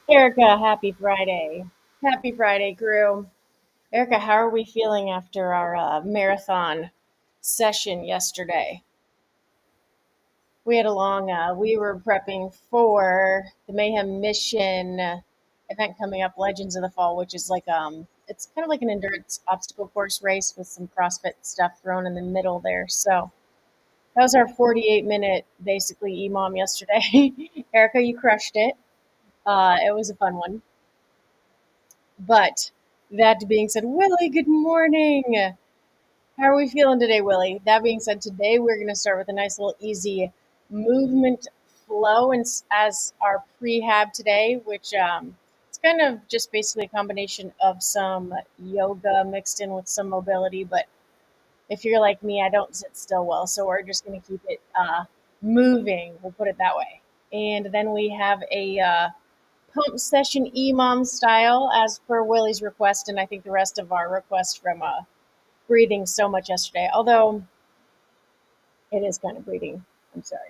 Erica, happy Friday. Happy Friday, crew. Erica, how are we feeling after our marathon session yesterday? We had a long, we were prepping for the Mayhem Mission event coming up, Legends of the Fall, which is it's kind of like an endurance obstacle course race with some CrossFit stuff thrown in the middle there. So that was our 48-minute, basically, EMOM yesterday. Erica, you crushed it. It was a fun one. But that being said, Willie, good morning. How are we feeling today, Willie? That being said, today we're going to start with a nice little easy movement flow and as our prehab today, which it's kind of just basically a combination of some yoga mixed in with some mobility. But if you're like me, I don't sit still well, so we're just going to keep it moving. We'll put it that way. And then we have a pump session EMOM style as per Willie's request, and I think the rest of our request from breathing so much yesterday. Although it is kind of breathing, I'm sorry,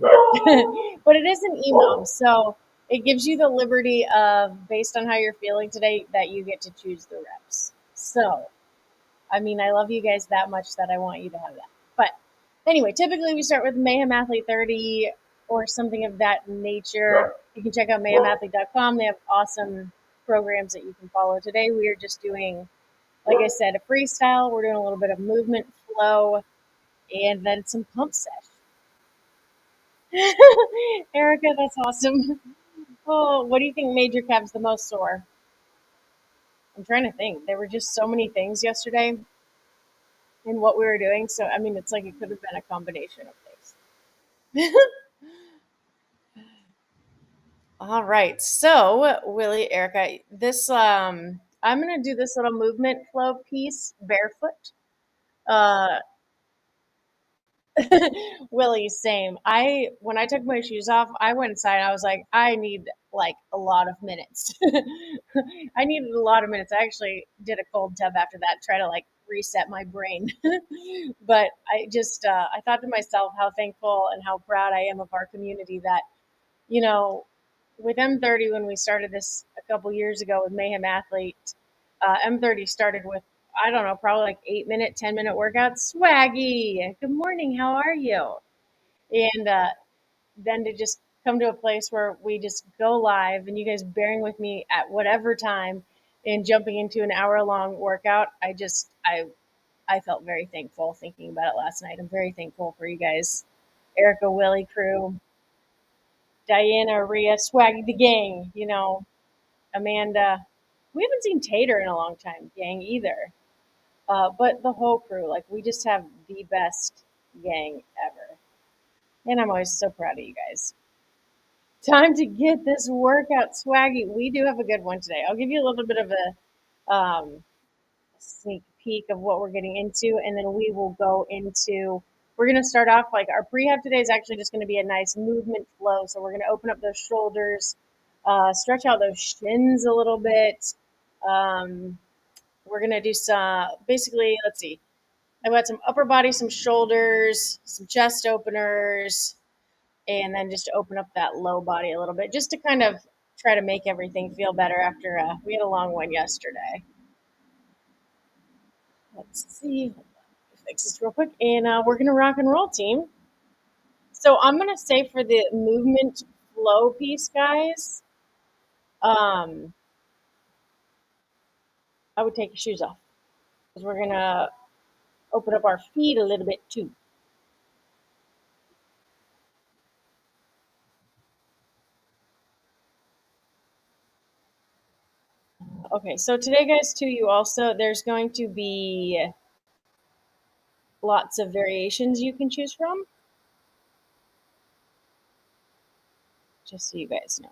but it is an EMOM, so it gives you the liberty of, based on how you're feeling today, that you get to choose the reps. So, I mean, I love you guys that much that I want you to have that. But anyway, typically we start with Mayhem Athlete 30 or something of that nature. You can check out mayhemathlete.com. They have awesome programs that you can follow. Today we are just doing, like I said, a freestyle. We're doing a little bit of movement flow and then some pump session. Erica, that's awesome. Oh, what do you think made your calves the most sore? I'm trying to think. There were just so many things yesterday in what we were doing. So, I mean, it's like it could have been a combination of things. All right. So, Willie, Erica, I'm gonna do this little movement flow piece barefoot. Uh, Willie, same. I when I took my shoes off, I went inside. I was like, I need like a lot of minutes. I needed a lot of minutes. I actually did a cold tub after that, try to like reset my brain. But I thought to myself how thankful and how proud I am of our community that you know with M30 when we started this a couple years ago with Mayhem Athlete, M30 started with I don't know, probably like 8 minute, 10 minute workouts. Swaggy, good morning. How are you? And then to just come to a place where we just go live and you guys bearing with me at whatever time and jumping into an hour long workout. I felt very thankful thinking about it last night. I'm very thankful for you guys, Erica, Willie, crew, Diana, Rhea, Swaggy, the gang. Amanda. We haven't seen Tater in a long time, gang either. But the whole crew, like we just have the best gang ever. And I'm always so proud of you guys. Time to get this workout swaggy. We do have a good one today. I'll give you a little bit of a sneak peek of what we're getting into, and then we will go into. We're going to start off like our prehab today is actually just going to be a nice movement flow. So we're going to open up those shoulders, stretch out those shins a little bit. Um, we're going to do some basically, let's see. I've got some upper body, some shoulders, some chest openers, and then just to open up that low body a little bit, just to kind of try to make everything feel better after we had a long one yesterday. Let's see. Fix this real quick, and we're gonna rock and roll, team. So I'm gonna say for the movement flow piece, guys, um, I would take your shoes off because we're gonna open up our feet a little bit too. Okay, so today, guys, too, you also there's going to be lots of variations you can choose from, just so you guys know.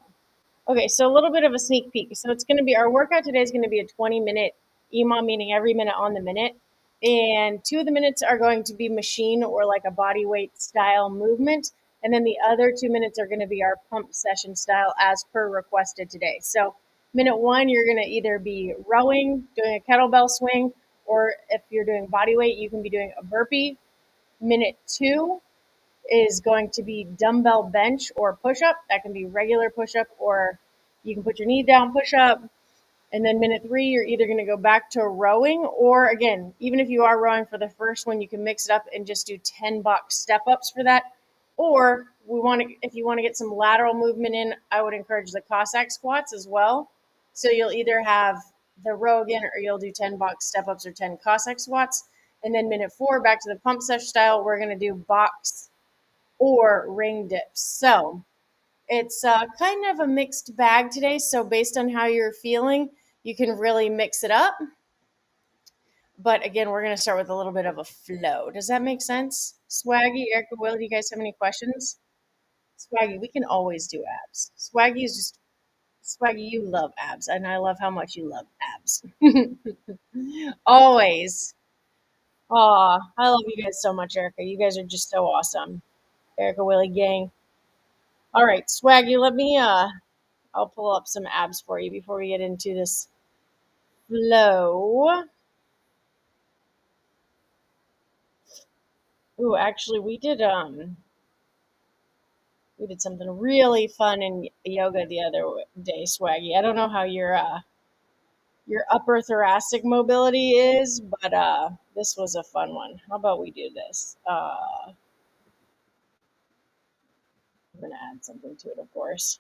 Okay, so a little bit of a sneak peek. So it's going to be our workout today is going to be a 20-minute EMOM, meaning every minute on the minute. And 2 of the minutes are going to be machine or like a body weight style movement. And then the other 2 minutes are going to be our pump session style as per requested today. So minute one, you're going to either be rowing, doing a kettlebell swing, or if you're doing body weight, you can be doing a burpee. Minute two is going to be dumbbell bench or push up. That can be regular push up or You can put your knee down, push up, and then minute 3, you're either going to go back to rowing, or again, even if you are rowing for the first one, you can mix it up and just do 10 box step ups for that. Or if you want to get some lateral movement in, I would encourage the Cossack squats as well. So you'll either have the row again, or you'll do 10 box step ups or 10 Cossack squats. And then minute 4, back to the pump sesh style, we're going to do box or ring dips. So it's kind of a mixed bag today. So based on how you're feeling, you can really mix it up. But again, we're going to start with a little bit of a flow. Does that make sense? Swaggy, Erica, Will, do you guys have any questions? Swaggy, we can always do abs. Swaggy is just, Swaggy, you love abs. And I love how much you love abs. Always. Aw, I love you guys so much, Erica. You guys are just so awesome. Erica, Willie, gang. All right, Swaggy, I'll pull up some abs for you before we get into this flow. Ooh, actually, we did something really fun in yoga the other day, Swaggy. I don't know how your upper thoracic mobility is, but this was a fun one. How about we do this? I'm gonna add something to it, of course.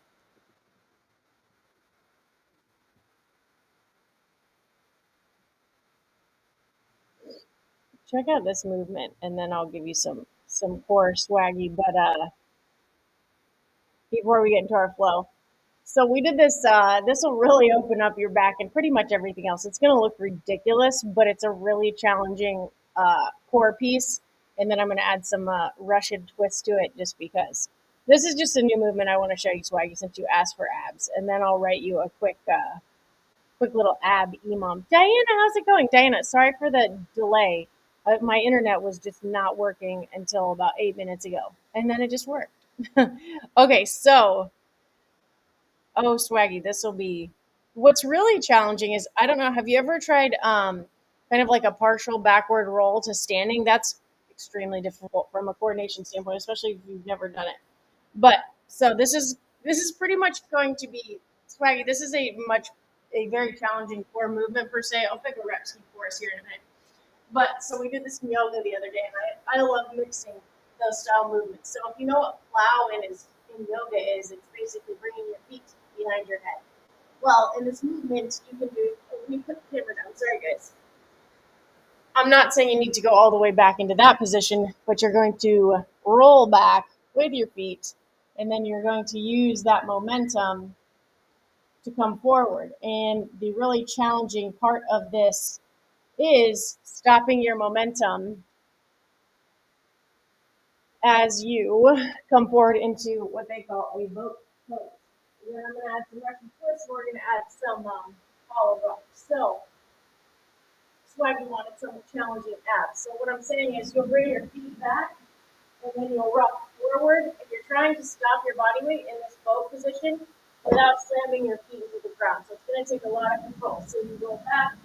Check out this movement, and then I'll give you some core Swaggy. But before we get into our flow. So we did this. This will really open up your back and pretty much everything else. It's going to look ridiculous, but it's a really challenging core piece. And then I'm going to add some Russian twist to it just because. This is just a new movement I want to show you, Swaggy, since you asked for abs. And then I'll write you a quick little ab EMOM. Diana, how's it going? Diana, sorry for the delay. My internet was just not working until about 8 minutes ago. And then it just worked. Okay, so oh, Swaggy, this will be. What's really challenging is I don't know. Have you ever tried kind of like a partial backward roll to standing? That's extremely difficult from a coordination standpoint, especially if you've never done it. But so this is pretty much going to be Swaggy. This is a very challenging core movement per se. I'll pick a rep scheme for us here in a minute. But so we did this in yoga the other day, and I love mixing those style movements. So if you know what plow in yoga is, it's basically bringing your feet behind your head. Well, in this movement, you can do. Let me put the camera down. Sorry, guys. I'm not saying you need to go all the way back into that position, but you're going to roll back with your feet, and then you're going to use that momentum to come forward. And the really challenging part of this is stopping your momentum as you come forward into what they call a boat pose. And then I'm going to add some Russian twists. We're going to add some hollow rock. So Swaggy wanted some challenging abs. So what I'm saying is you'll bring your feet back and then you'll rock forward. And you're trying to stop your body weight in this bow position without slamming your feet into the ground. So it's going to take a lot of control. So you go back.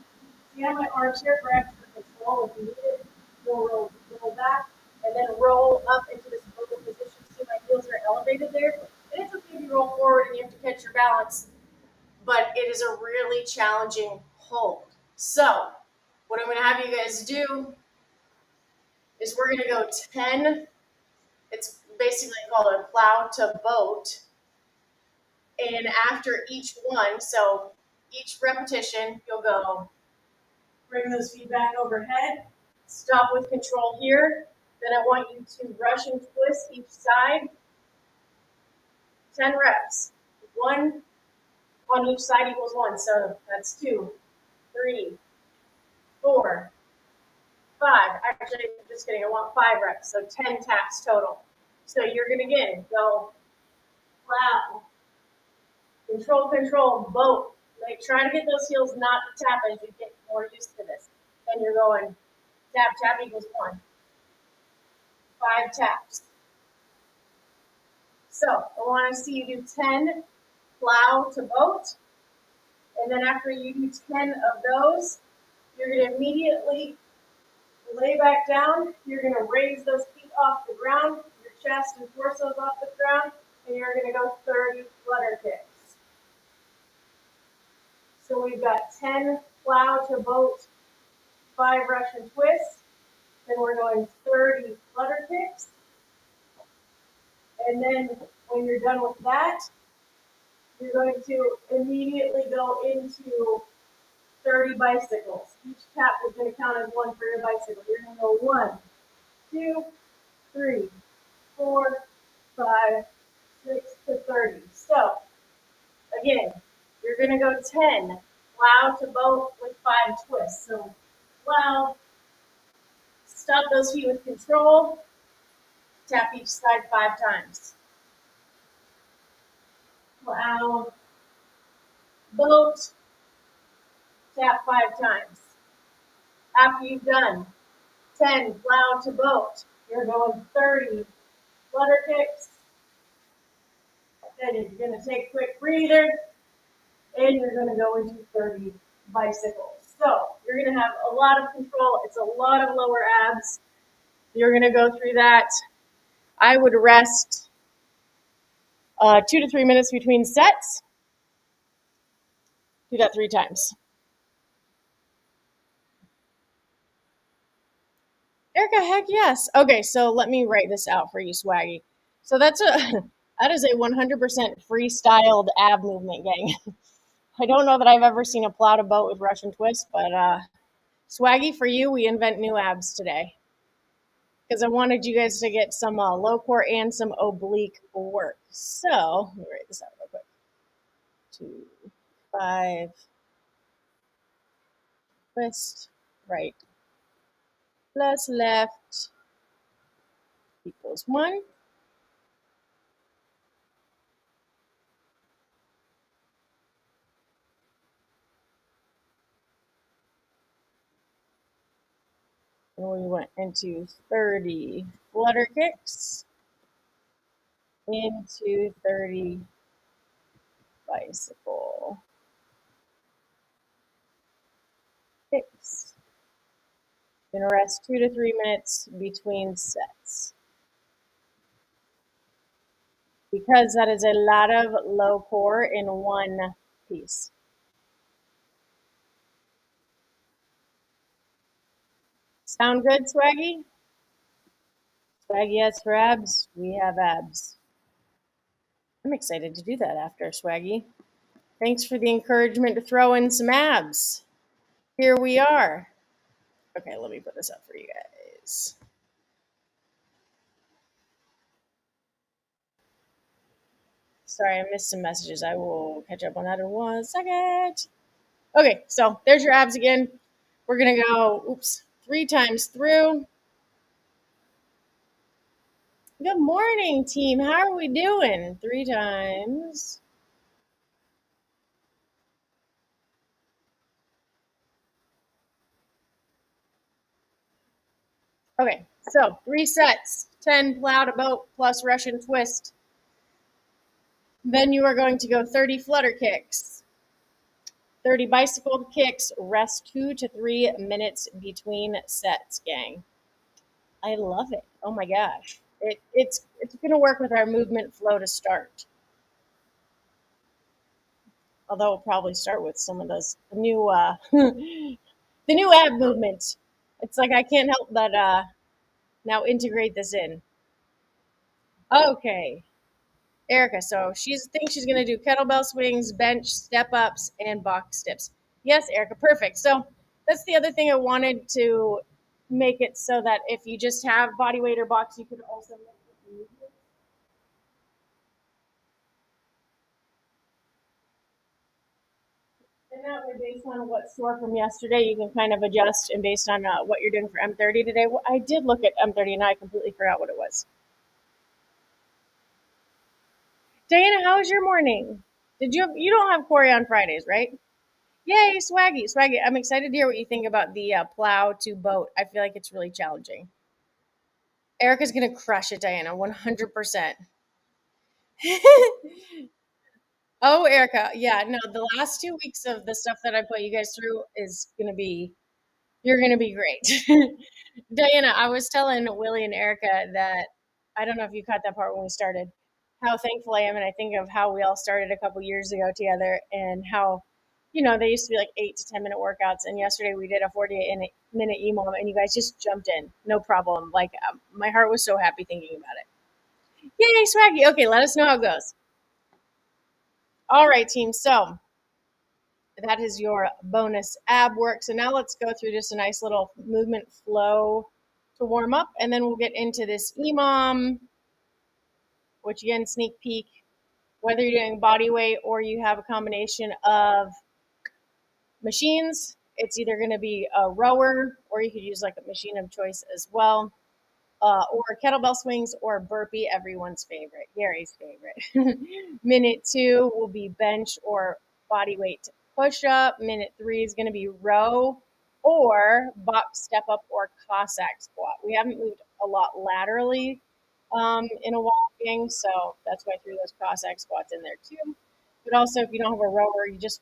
See how my arms here for extra control if you need it. You'll roll back and then roll up into this bow position. See my heels are elevated there. And it's okay if you roll forward and you have to catch your balance. But it is a really challenging hold. So what I'm going to have you guys do is we're going to go 10. It's basically called a plow to boat. And after each one, so each repetition, you'll go, bring those feet back overhead, stop with control here. Then I want you to Russian twist each side. 10 reps. 1 on each side equals 1. So that's 2, 3, 4, 5. Actually, I'm just kidding. I want 5 reps. So 10 taps total. So you're going to, again, go plow. Control, boat. Like, try to get those heels not to tap as you get more used to this. And you're going tap equals 1. 5 taps. So I want to see you do 10 plow to boat. And then after you do 10 of those, you're going to immediately lay back down. You're going to raise those feet off the ground, your chest and torso off the ground, and you're going to go 30 flutter kicks. So we've got 10 plow to boat, 5 Russian twists. Then we're going 30 flutter kicks. And then when you're done with that, you're going to immediately go into 30 bicycles. Each tap is going to count as one for your bicycle. You're going to go 1, 2, 3, 4, 5, 6 to 30. So again, you're going to go 10 plow to boat with 5 twists. So plow, stop those feet with control, tap each side 5 times. Plow, boat, tap 5 times. After you've done 10 plow to boat, you're going 30 flutter kicks. Then you're going to take a quick breather, and you're going to go into 30 bicycles. So you're going to have a lot of control. It's a lot of lower abs. You're going to go through that. I would rest 2 to 3 minutes between sets. Do that 3 times. EllyK, heck yes. Okay, so let me write this out for you, Swaggy. So that is a 100% freestyled ab movement, gang. I don't know that I've ever seen a plow to boat with Russian twist, but Swaggy, for you, we invent new abs today. Because I wanted you guys to get some low core and some oblique work. So, let me write this out real quick. 2, 5, twist, right, plus left equals 1. And we went into 30 flutter kicks, into 30 bicycle kicks. Gonna rest 2 to 3 minutes between sets. Because that is a lot of low core in one piece. Sound good, Swaggy? Swaggy, yes, for abs. We have abs. I'm excited to do that after, Swaggy. Thanks for the encouragement to throw in some abs. Here we are. Okay, let me put this up for you guys. Sorry, I missed some messages. I will catch up on that in 1 second. Okay, so there's your abs again. We're going to go, 3 times through. Good morning, team. How are we doing? 3 times. Okay, so 3 sets. 10 plow to boat plus Russian twist. Then you are going to go 30 flutter kicks, 30 bicycle kicks, rest 2 to 3 minutes between sets, gang. I love it. Oh my gosh. It's going to work with our movement flow to start. Although we'll probably start with some of those new the new ab movement. It's like I can't help but now integrate this in. Okay. EllyK, so she thinks she's going to do kettlebell swings, bench, step ups, and box dips. Yes, EllyK, perfect. So that's the other thing I wanted to make it so that if you just have body weight or box, you could also make it movement. And that way, based on what's sore from yesterday, you can kind of adjust, and based on what you're doing for M30 today. Well, I did look at M30 and I completely forgot what it was. Diana, how was your morning? You don't have Corey on Fridays, right? Yay, Swaggy, Swaggy. I'm excited to hear what you think about the plow to boat. I feel like it's really challenging. EllyK's going to crush it, Diana, 100%. Oh, EllyK, yeah, no, the last 2 weeks of the stuff that I put you guys through is going to be, you're going to be great. Diana, I was telling Willie and EllyK that, I don't know if you caught that part when we started, how thankful I am. And I think of how we all started a couple years ago together and how they used to be like 8 to 10 minute workouts. And yesterday we did a 48-minute EMOM, and you guys just jumped in, no problem. Like my heart was so happy thinking about it. Yay, swaggy! Okay, let us know how it goes. All right, team. So that is your bonus ab work. So now let's go through just a nice little movement flow to warm up, and then we'll get into this EMOM, which again, sneak peek, whether you're doing body weight or you have a combination of machines, it's either going to be a rower or you could use like a machine of choice as well, or kettlebell swings or burpee, everyone's favorite, Gary's favorite. Minute 2 will be bench or body weight push up. Minute 3 is going to be row or box step up or Cossack squat. We haven't moved a lot laterally in a walking, so that's why I threw those Cossack squats in there too. But also, if you don't have a rower, you just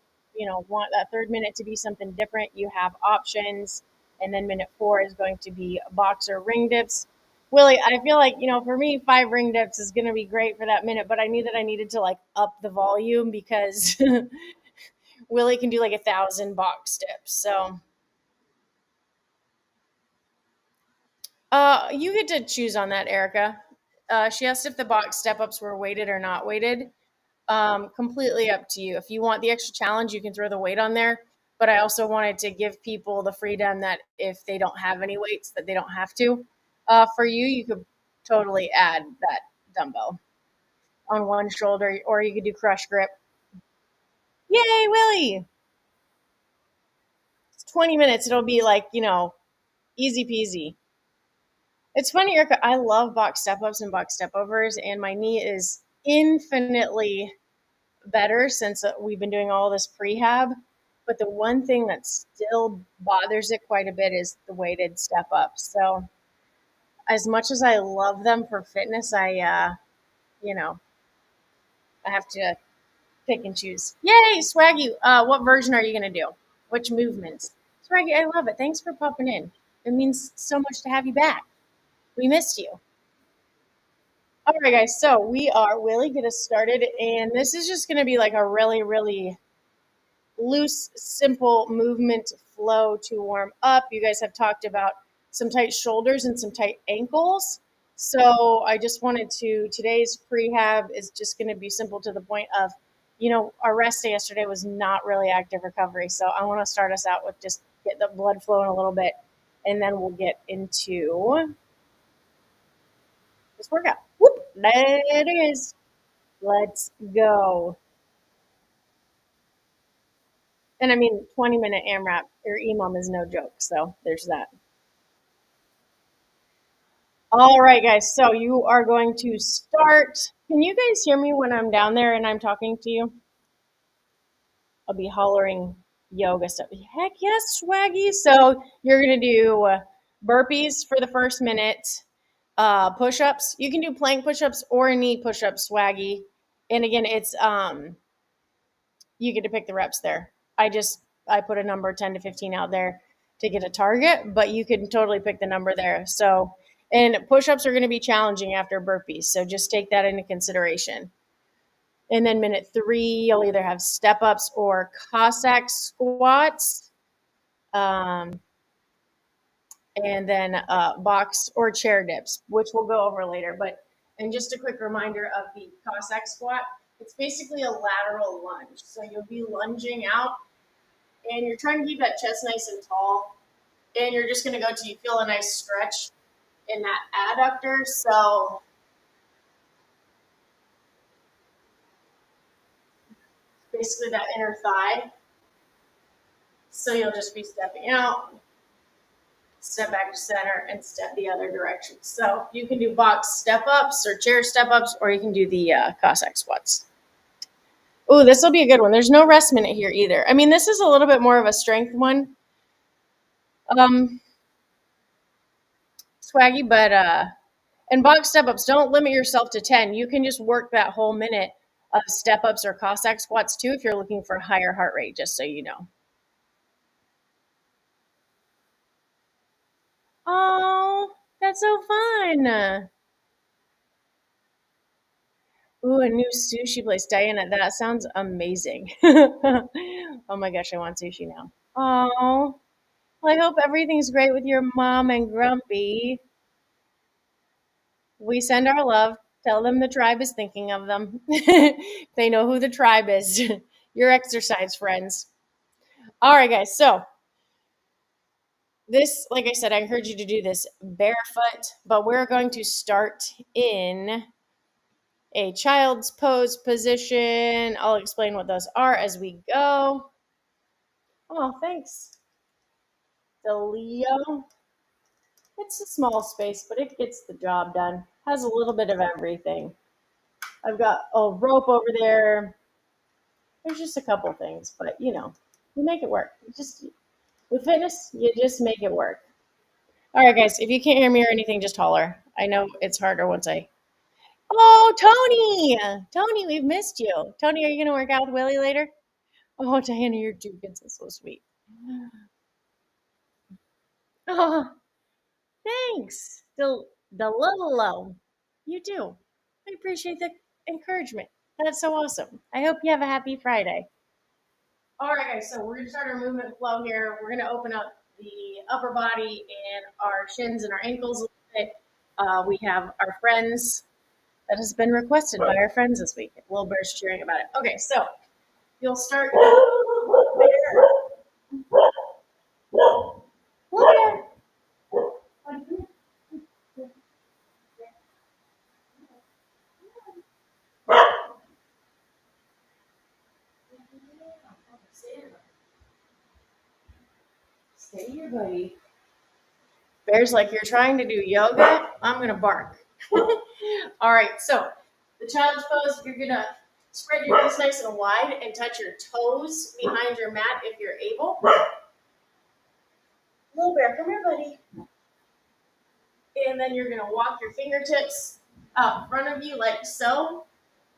want that third minute to be something different, you have options. And then minute 4 is going to be box or ring dips. Willie, I feel like, for me, 5 ring dips is going to be great for that minute, but I knew that I needed to like up the volume because Willie can do like 1,000 box dips. So you get to choose on that, Erica. She asked if the box step ups were weighted or not weighted. Completely up to you. If you want the extra challenge, you can throw the weight on there. But I also wanted to give people the freedom that if they don't have any weights, that they don't have to. For you, you could totally add that dumbbell on one shoulder, or you could do crush grip. Yay, Willie! It's 20 minutes. It'll be like, easy peasy. It's funny, Erica. I love box step ups and box step overs, and my knee is infinitely better since we've been doing all this prehab. But the one thing that still bothers it quite a bit is the weighted step up. So as much as I love them for fitness, you know, I have to pick and choose. Yay, Swaggy! What version are you gonna do? Which movements? Swaggy, I love it. Thanks for popping in. It means so much to have you back. We missed you. All right, guys. So we are really get us started, and this is just gonna be like a really, really loose, simple movement flow to warm up. You guys have talked about some tight shoulders and some tight ankles. So I just wanted today's prehab is just going to be simple to the point of, our rest day yesterday was not really active recovery. So I want to start us out with just get the blood flowing a little bit, and then we'll get into this workout. Whoop, there it is. Let's go. And I mean, 20-minute AMRAP or EMOM is no joke. So there's that. All right, guys. So you are going to start. Can you guys hear me when I'm down there and I'm talking to you? I'll be hollering yoga stuff. Heck yes, Swaggy. So you're going to do burpees for the first minute, push-ups. You can do plank push-ups or knee push-ups, Swaggy. And again, it's you get to pick the reps there. I put a number 10 to 15 out there to get a target, but you can totally pick the number there. So, and push-ups are going to be challenging after burpees. So just take that into consideration. And then minute 3, you'll either have step-ups or Cossack squats. And then box or chair dips, which we'll go over later. And just a quick reminder of the Cossack squat. It's basically a lateral lunge. So you'll be lunging out, and you're trying to keep that chest nice and tall. And you're just going to go till you feel a nice stretch in that adductor. So basically that inner thigh. So you'll just be stepping out, step back to center, and step the other direction. So you can do box step-ups or chair step-ups, or you can do the Cossack squats. Oh, this will be a good one. There's no rest minute here either. I mean, this is a little bit more of a strength one, Swaggy, but and box step-ups, don't limit yourself to 10. You can just work that whole minute of step-ups or Cossack squats too if you're looking for a higher heart rate, just so you know. Oh, that's so fun. Ooh, a new sushi place, Diana. That sounds amazing. Oh my gosh, I want sushi now. Oh, well, I hope everything's great with your mom and Grumpy. We send our love. Tell them the tribe is thinking of them. They know who the tribe is. Your exercise friends. All right, guys. So, this, like I said, I encourage you to do this barefoot, but we're going to start in a child's pose position. I'll explain what those are as we go. Oh, thanks, Delio. It's a small space, but it gets the job done. Has a little bit of everything. I've got a rope over there. There's just a couple things, but we make it work. Just with fitness, you just make it work. All right, guys. If you can't hear me or anything, just holler. I know it's harder once I. Oh, Tony! Tony, we've missed you. Tony, are you going to work out with Willie later? Oh, Diana, your two kids are so sweet. Oh, thanks. The little. You do. I appreciate the encouragement. That's so awesome. I hope you have a happy Friday. All right, guys. So we're gonna start our movement flow here. We're gonna open up the upper body and our shins and our ankles a little bit. We have our friends that has been requested by our friends this week. Little Bear's cheering about it. Okay, so you'll start there. Stay here, buddy. Bear's like, you're trying to do yoga? I'm going to bark. All right, so the child's pose, you're going to spread your knees nice and wide and touch your toes behind your mat if you're able. Little Bear, come here, buddy. And then you're going to walk your fingertips out in front of you like so.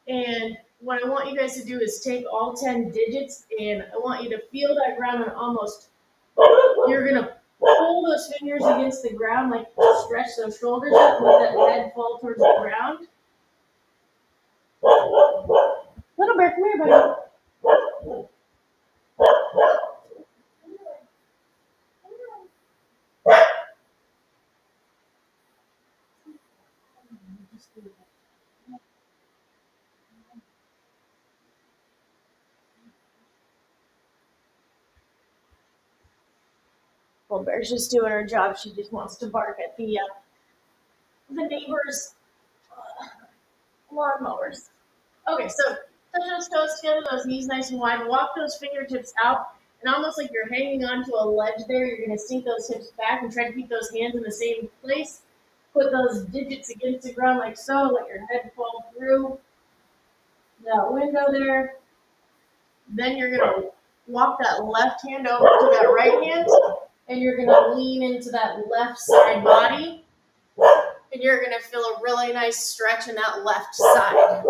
And what I want you guys to do is take all 10 digits and I want you to feel that ground and almost, you're going to pull those fingers against the ground, like stretch those shoulders up, let that head fall towards the ground. Little Bear, come here, buddy. Well, Bear's just doing her job. She just wants to bark at the neighbors' lawnmowers. Okay, so touch those toes together, those knees nice and wide. Walk those fingertips out, and almost like you're hanging onto a ledge there. You're going to sink those hips back and try to keep those hands in the same place. Put those digits against the ground like so. Let your head fall through that window there. Then you're going to walk that left hand over to that right hand, and you're going to lean into that left side body. And you're going to feel a really nice stretch in that left side.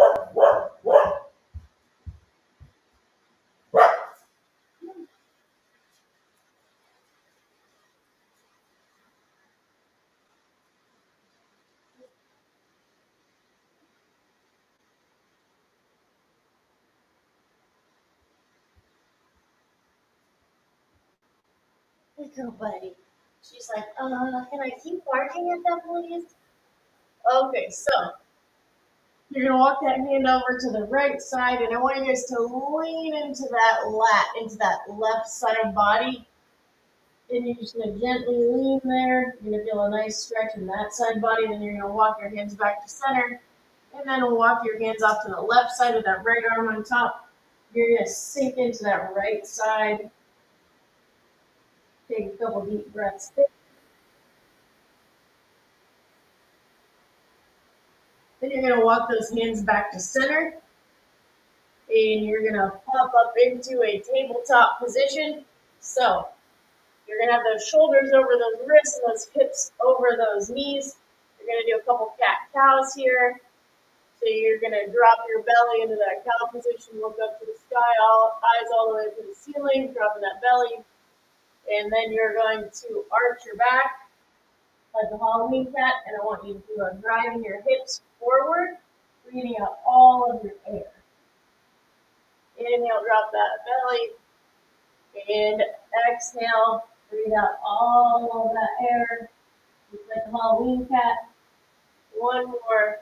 Good girl, buddy. She's like, can I keep barking at that, please? Okay, so you're going to walk that hand over to the right side, and I want you guys to lean into that lat, into that left side body. And you're just going to gently lean there. You're going to feel a nice stretch in that side body. Then you're going to walk your hands back to center. And then walk your hands off to the left side of that right arm on top. You're going to sink into that right side. Take a couple deep breaths there. Then you're going to walk those hands back to center. And you're going to pop up into a tabletop position. So you're going to have those shoulders over those wrists and those hips over those knees. You're going to do a couple cat-cows here. So you're going to drop your belly into that cow position, look up to the sky, eyes all the way to the ceiling, dropping that belly. And then you're going to arch your back like a Halloween cat, and I want you to driving your hips forward, breathing out all of your air. Inhale, drop that belly. And exhale, breathe out all of that air. Just like a Halloween cat. One more.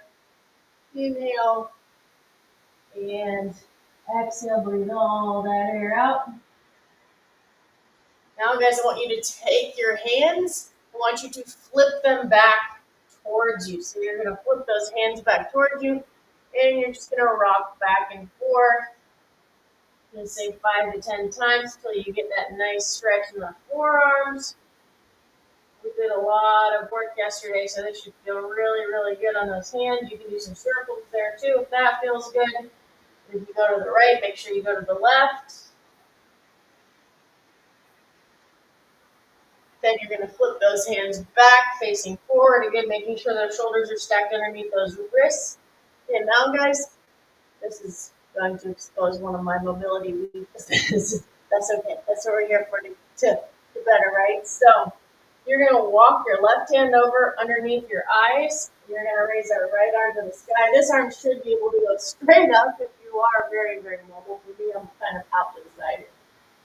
Inhale and exhale, breathe all that air out. Now, guys, I want you to take your hands. I want you to flip them back towards you. So you're going to flip those hands back towards you, and you're just going to rock back and forth. I'm going to say 5 to 10 times until you get that nice stretch in the forearms. We did a lot of work yesterday, so this should feel really, really good on those hands. You can do some circles there too if that feels good. If you go to the right, make sure you go to the left. Then you're going to flip those hands back, facing forward. Again, making sure those shoulders are stacked underneath those wrists. And now, guys, this is going to expose one of my mobility weaknesses. That's okay. That's what we're here for, to better, right? So you're going to walk your left hand over underneath your eyes. You're going to raise that right arm to the sky. This arm should be able to go straight up if you are very, very mobile. For me, I'm kind of out to the side here.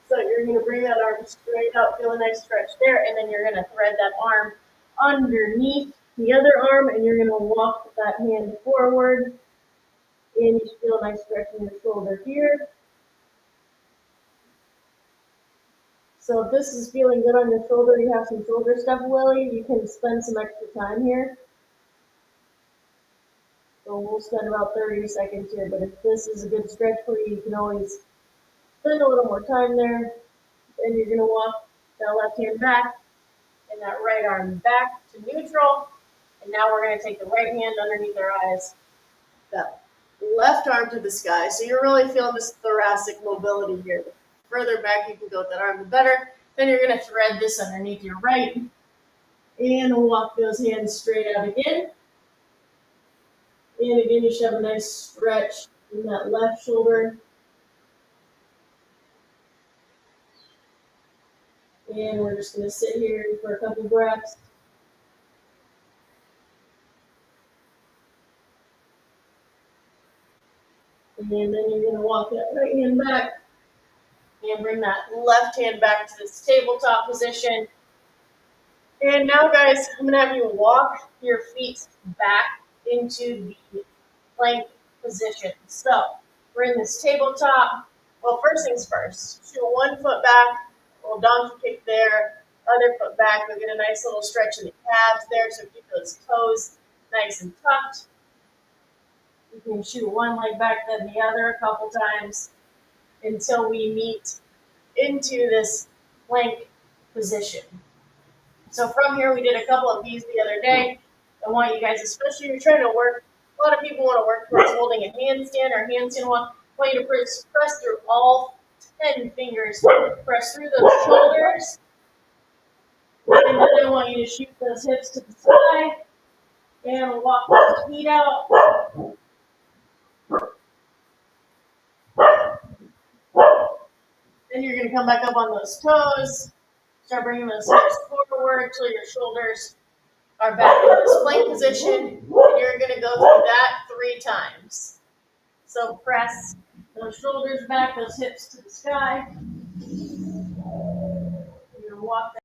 So you're going to bring that arm straight up, feel a nice stretch there, and then you're going to thread that arm underneath the other arm, and you're going to walk that hand forward, and you feel a nice stretch in your shoulder here. So if this is feeling good on your shoulder, you have some shoulder stuff, Willie, you can spend some extra time here. So we'll spend about 30 seconds here, but if this is a good stretch for you, you can always spend a little more time there. Then you're going to walk that left hand back, and that right arm back to neutral. And now we're going to take the right hand underneath our eyes, that left arm to the sky. So you're really feeling this thoracic mobility here. The further back you can go with that arm, the better. Then you're going to thread this underneath your right and walk those hands straight out again. And again, you should have a nice stretch in that left shoulder. And we're just going to sit here for a couple breaths. And then you're going to walk that right hand back and bring that left hand back to this tabletop position. And now, guys, I'm going to have you walk your feet back into the plank position. So we're in this tabletop. Well, first things first, shoot one foot back, a little donkey kick there, other foot back. We'll get a nice little stretch in the calves there, so keep those toes nice and tucked. You can shoot one leg back, then the other a couple times until we meet into this plank position. So from here, we did a couple of these the other day. I want you guys, especially if you're trying to work, a lot of people want to work towards holding a handstand or handstand walk. I want you to press through all 10 fingers. Press through those shoulders. And then I want you to shoot those hips to the side and walk those feet out. Then you're going to come back up on those toes. Start bringing those hips forward till your shoulders are back in this plank position. And you're going to go through that 3 times. So press those shoulders back, those hips to the sky. You're going to walk that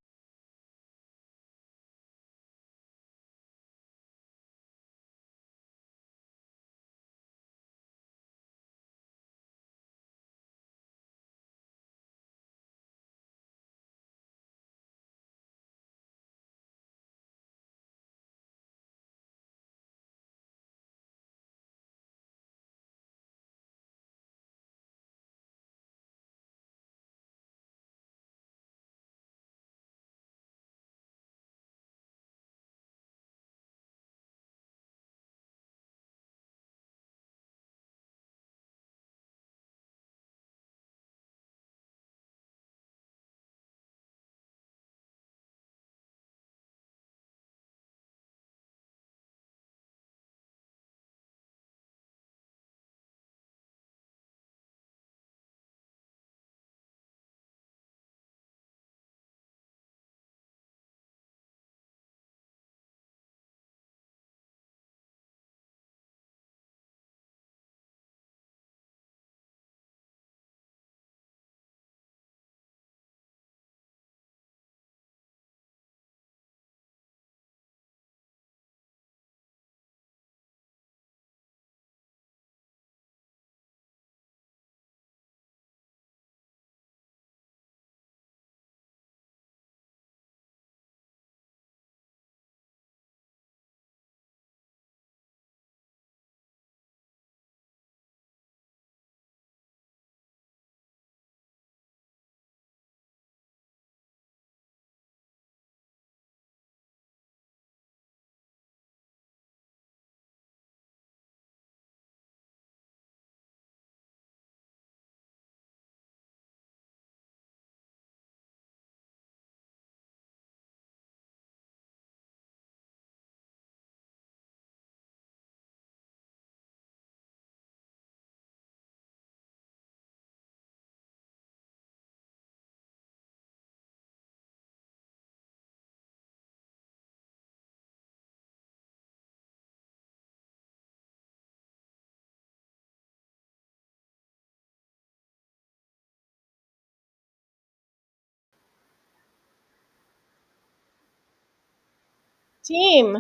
Team,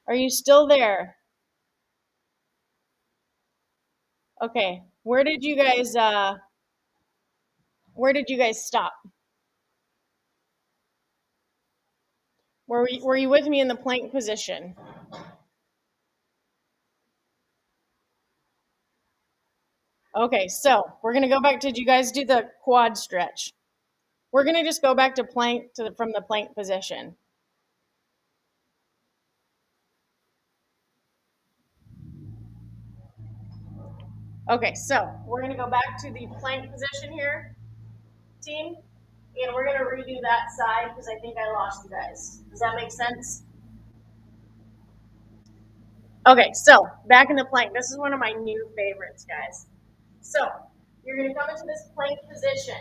are you still there? Okay. Where did you guys stop? Were you with me in the plank position? Okay, so we're gonna go back. Did you guys do the quad stretch? We're gonna just go back to plank from the plank position. Okay, so we're gonna go back to the plank position here, team, and we're gonna redo that side because I think I lost you guys. Does that make sense? Okay, so back in the plank. This is one of my new favorites, guys. So you're gonna come into this plank position,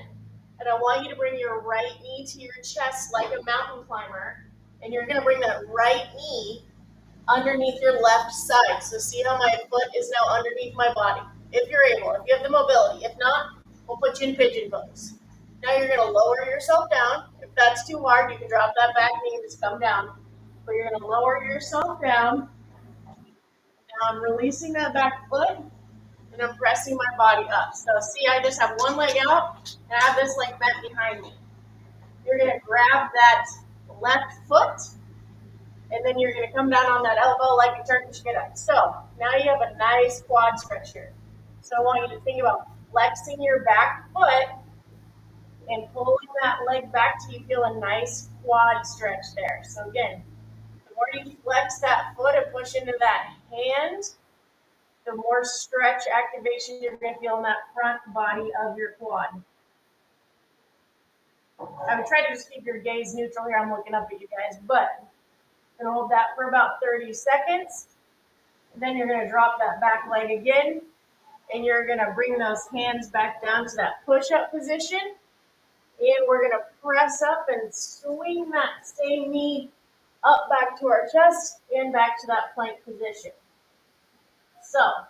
and I want you to bring your right knee to your chest like a mountain climber, and you're gonna bring that right knee underneath your left side. So see how my foot is now underneath my body. If you're able, if you have the mobility. If not, we'll put you in pigeon pose. Now you're gonna lower yourself down. If that's too hard, you can drop that back knee and just come down. But you're gonna lower yourself down. Now I'm releasing that back foot and I'm pressing my body up. So see, I just have one leg out and I have this leg bent behind me. You're gonna grab that left foot and then you're gonna come down on that elbow like a Turkish get up. So now you have a nice quad stretch here. So I want you to think about flexing your back foot and pulling that leg back till you feel a nice quad stretch there. So again, the more you flex that foot and push into that hand, the more stretch activation you're going to feel in that front body of your quad. I would try to just keep your gaze neutral here. I'm looking up at you guys, but I'm going to hold that for about 30 seconds. Then you're going to drop that back leg again, and you're going to bring those hands back down to that push-up position. And we're going to press up and swing that same knee up back to our chest and back to that plank position. So, I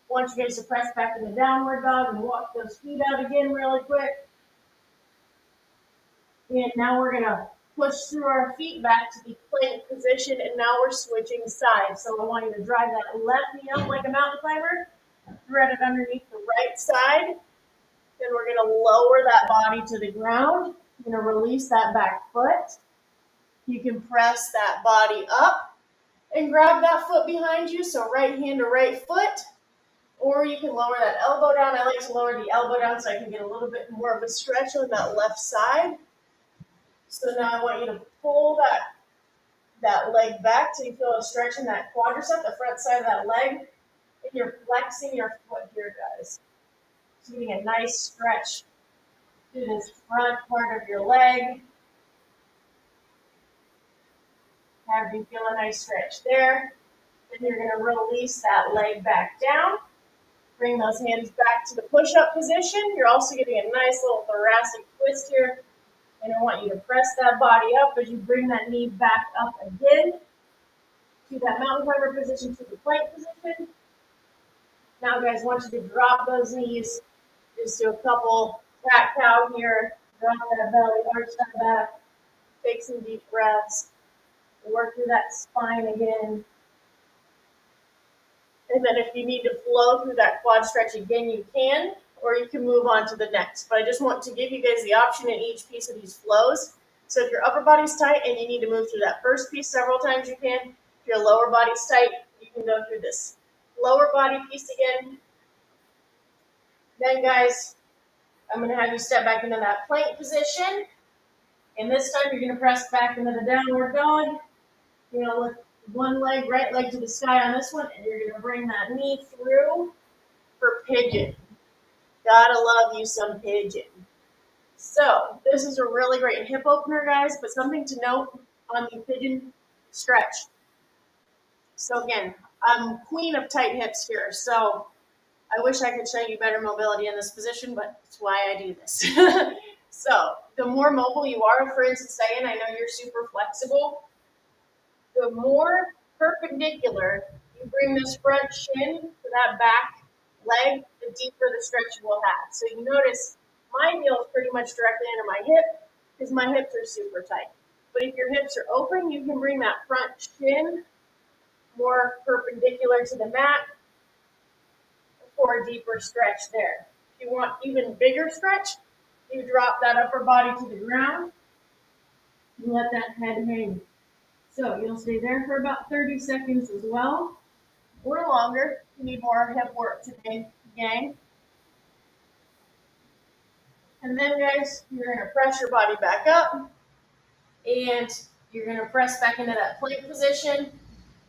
want you guys to press back in the downward dog and walk those feet out again really quick. And now we're going to push through our feet back to the plank position, and now we're switching sides. So I want you to drive that left knee up like a mountain climber, thread it underneath the right side. Then we're going to lower that body to the ground. You're going to release that back foot. You can press that body up and grab that foot behind you. So right hand to right foot. Or you can lower that elbow down. I like to lower the elbow down so I can get a little bit more of a stretch on that left side. So now I want you to pull that leg back till you feel a stretch in that quadricep, the front side of that leg. And you're flexing your foot here, guys. So getting a nice stretch through this front part of your leg. Have you feel a nice stretch there. Then you're going to release that leg back down. Bring those hands back to the push-up position. You're also getting a nice little thoracic twist here. And I want you to press that body up as you bring that knee back up again to that mountain climber position, to the plank position. Now, guys, I want you to drop those knees. Just do a couple cat-cow here. Drop that belly, arch that back. Take some deep breaths. Work through that spine again. And then if you need to flow through that quad stretch again, you can, or you can move on to the next. But I just want to give you guys the option in each piece of these flows. So if your upper body's tight and you need to move through that first piece several times, you can. If your lower body's tight, you can go through this lower body piece again. Then, guys, I'm going to have you step back into that plank position. And this time you're going to press back into the downward dog. You're going to lift one leg, right leg to the sky on this one, and you're going to bring that knee through for pigeon. Gotta love you some pigeon. So this is a really great hip opener, guys, but something to note on the pigeon stretch. So again, I'm queen of tight hips here, so I wish I could show you better mobility in this position, but it's why I do this. So the more mobile you are, for instance, Diane, I know you're super flexible. The more perpendicular you bring this front shin to that back leg, the deeper the stretch you will have. So you notice my heel is pretty much directly under my hip because my hips are super tight. But if your hips are open, you can bring that front shin more perpendicular to the mat for a deeper stretch there. If you want even bigger stretch, you drop that upper body to the ground and let that head hang. So you'll stay there for about 30 seconds as well, or longer. You need more hip work today, gang. And then, guys, you're going to press your body back up, and you're going to press back into that plank position.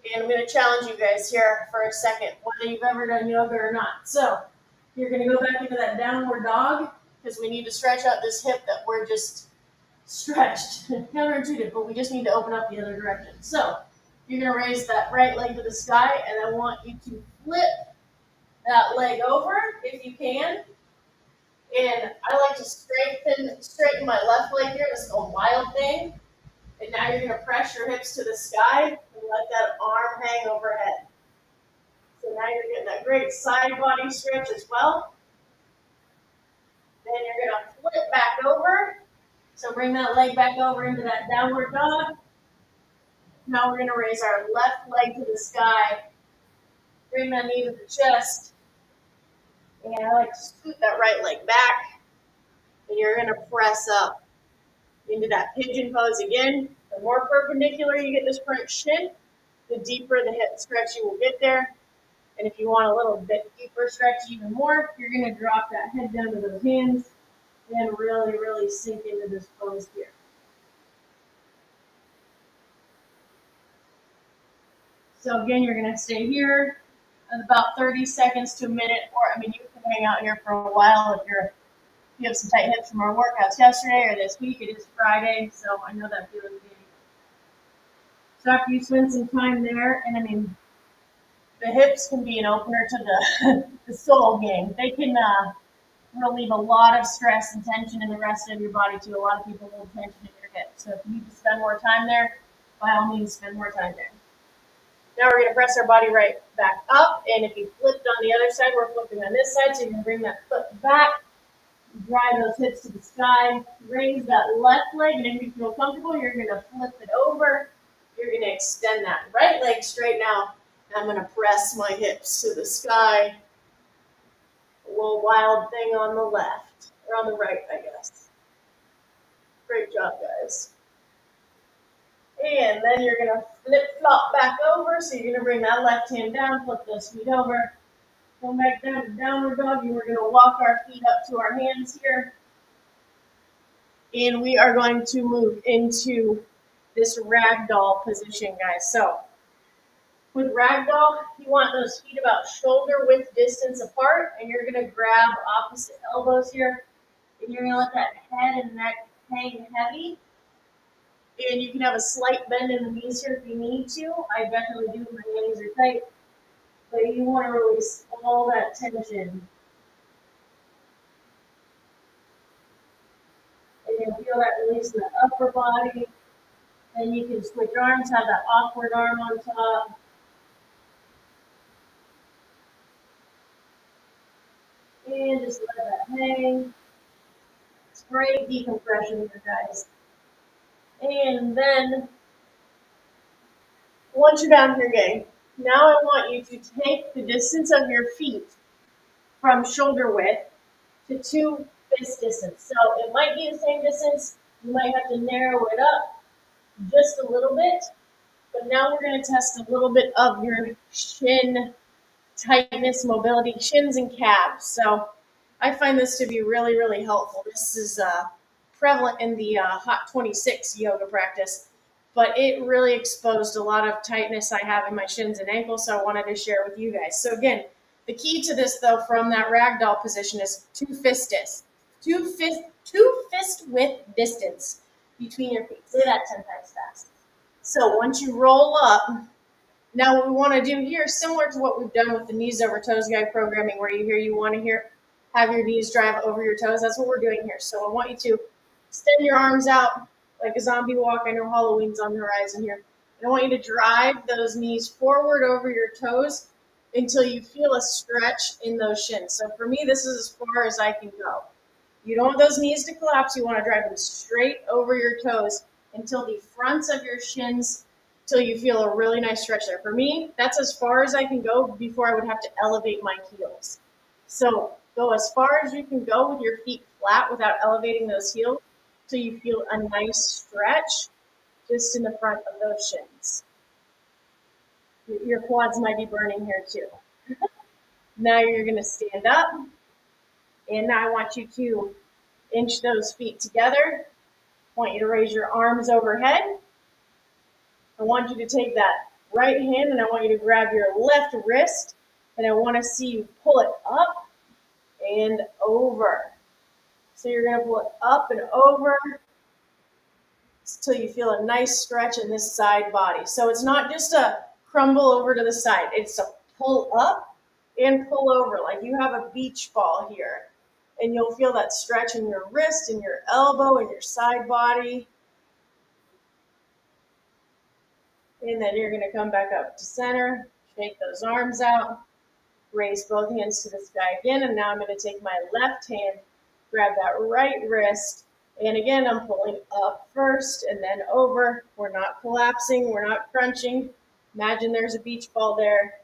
And I'm going to challenge you guys here for a second, whether you've ever done yoga or not. So you're going to go back into that downward dog because we need to stretch out this hip that we're just stretched. Counterintuitive, but we just need to open up the other direction. So you're going to raise that right leg to the sky, and I want you to flip that leg over if you can. And I like to straighten my left leg here. This is a wild thing. And now you're going to press your hips to the sky and let that arm hang overhead. So now you're getting that great side body stretch as well. Then you're going to flip back over. So bring that leg back over into that downward dog. Now we're going to raise our left leg to the sky. Bring that knee to the chest. And I like to scoot that right leg back. And you're going to press up into that pigeon pose again. The more perpendicular you get this front shin, the deeper the hip stretch you will get there. And if you want a little bit deeper stretch even more, you're going to drop that head down to those hands and really, really sink into this pose here. So again, you're going to stay here about 30 seconds to a minute, or you can hang out here for a while if you have some tight hips from our workouts yesterday or this week. It is Friday, so I know that feeling. So after you spend some time there, and the hips can be an opener to the soul game. They can relieve a lot of stress and tension in the rest of your body too. A lot of people hold tension in your hips. So if you need to spend more time there, by all means, spend more time there. Now we're going to press our body right back up. And if you flipped on the other side, we're flipping on this side. So you're going to bring that foot back, drive those hips to the sky, raise that left leg. And if you feel comfortable, you're going to flip it over. You're going to extend that right leg straight now. I'm going to press my hips to the sky. A little wild thing on the left, or on the right, I guess. Great job, guys. And then you're going to flip-flop back over. So you're going to bring that left hand down, flip those feet over. Come back down to downward dog. And we're going to walk our feet up to our hands here. And we are going to move into this ragdoll position, guys. So with ragdoll, you want those feet about shoulder width distance apart, and you're going to grab opposite elbows here, and you're going to let that head and neck hang heavy. And you can have a slight bend in the knees here if you need to. I definitely do. My knees are tight, but you want to release all that tension. And you'll feel that release in the upper body. Then you can switch arms, have that awkward arm on top. And just let that hang. It's great decompression here, guys. And then, once you're down here, gang, now I want you to take the distance of your feet from shoulder width to 2 fist distance. So it might be the same distance. You might have to narrow it up just a little bit. But now we're going to test a little bit of your shin tightness, mobility, shins and calves. So I find this to be really, really helpful. This is prevalent in the Hot 26 yoga practice, but it really exposed a lot of tightness I have in my shins and ankles, so I wanted to share with you guys. So again, the key to this, though, from that ragdoll position is 2 fist width distance between your feet. Say that 10 times fast. So once you roll up, now what we want to do here is similar to what we've done with the knees over toes guide programming, where you want to have your knees drive over your toes. That's what we're doing here. So I want you to extend your arms out like a zombie walk. I know Halloween's on the horizon here. And I want you to drive those knees forward over your toes until you feel a stretch in those shins. So for me, this is as far as I can go. You don't want those knees to collapse. You want to drive them straight over your toes until the fronts of your shins, till you feel a really nice stretch there. For me, that's as far as I can go before I would have to elevate my heels. So go as far as you can go with your feet flat without elevating those heels till you feel a nice stretch just in the front of those shins. Your quads might be burning here too. Now you're going to stand up, and now I want you to inch those feet together. I want you to raise your arms overhead. I want you to take that right hand and I want you to grab your left wrist, and I want to see you pull it up and over. So you're going to pull it up and over until you feel a nice stretch in this side body. So it's not just a crumble over to the side. It's a pull up and pull over like you have a beach ball here. And you'll feel that stretch in your wrist and your elbow and your side body. And then you're going to come back up to center, shake those arms out, raise both hands to the sky again. And now I'm going to take my left hand, grab that right wrist. And again, I'm pulling up first and then over. We're not collapsing. We're not crunching. Imagine there's a beach ball there.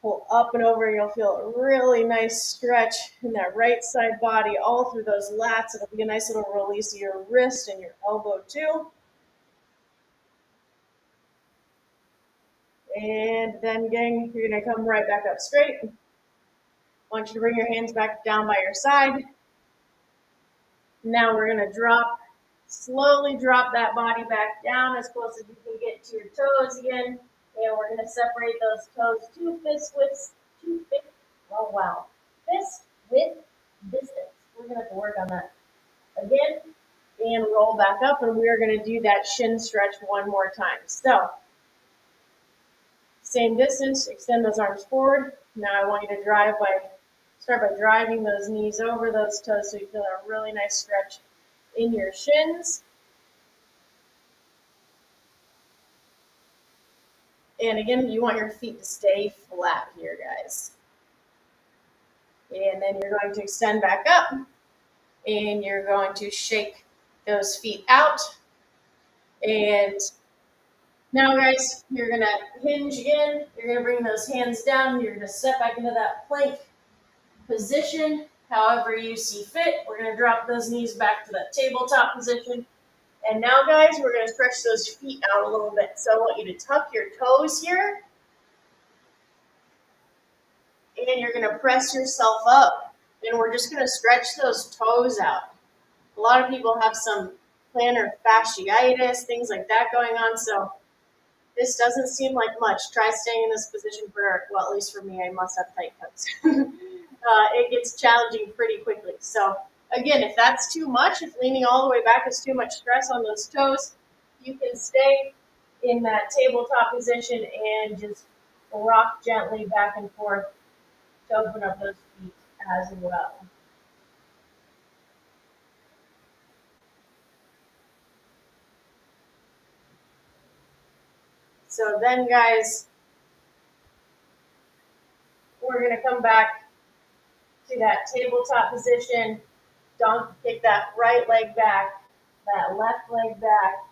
Pull up and over, and you'll feel a really nice stretch in that right side body all through those lats. It'll be a nice little release of your wrist and your elbow too. And then, gang, you're going to come right back up straight. I want you to bring your hands back down by your side. Now we're going to slowly drop that body back down as close as you can get to your toes again. And we're going to separate those toes fist width distance. We're going to have to work on that again. And roll back up, and we're going to do that shin stretch one more time. So, same distance, extend those arms forward. Now I want you to start by driving those knees over those toes so you feel a really nice stretch in your shins. And again, you want your feet to stay flat here, guys. And then you're going to extend back up, and you're going to shake those feet out. And now, guys, you're going to hinge again. You're going to bring those hands down. You're going to step back into that plank position, however you see fit. We're going to drop those knees back to that tabletop position. And now, guys, we're going to stretch those feet out a little bit. So I want you to tuck your toes here. And you're going to press yourself up. And we're just going to stretch those toes out. A lot of people have some plantar fasciitis, things like that going on. So this doesn't seem like much. Try staying in this position for, well, at least for me, I must have tight toes. It gets challenging pretty quickly. So again, if that's too much, if leaning all the way back is too much stress on those toes, you can stay in that tabletop position and just rock gently back and forth to open up those feet as well. So then, guys, we're going to come back to that tabletop position. Don't kick that right leg back, that left leg back.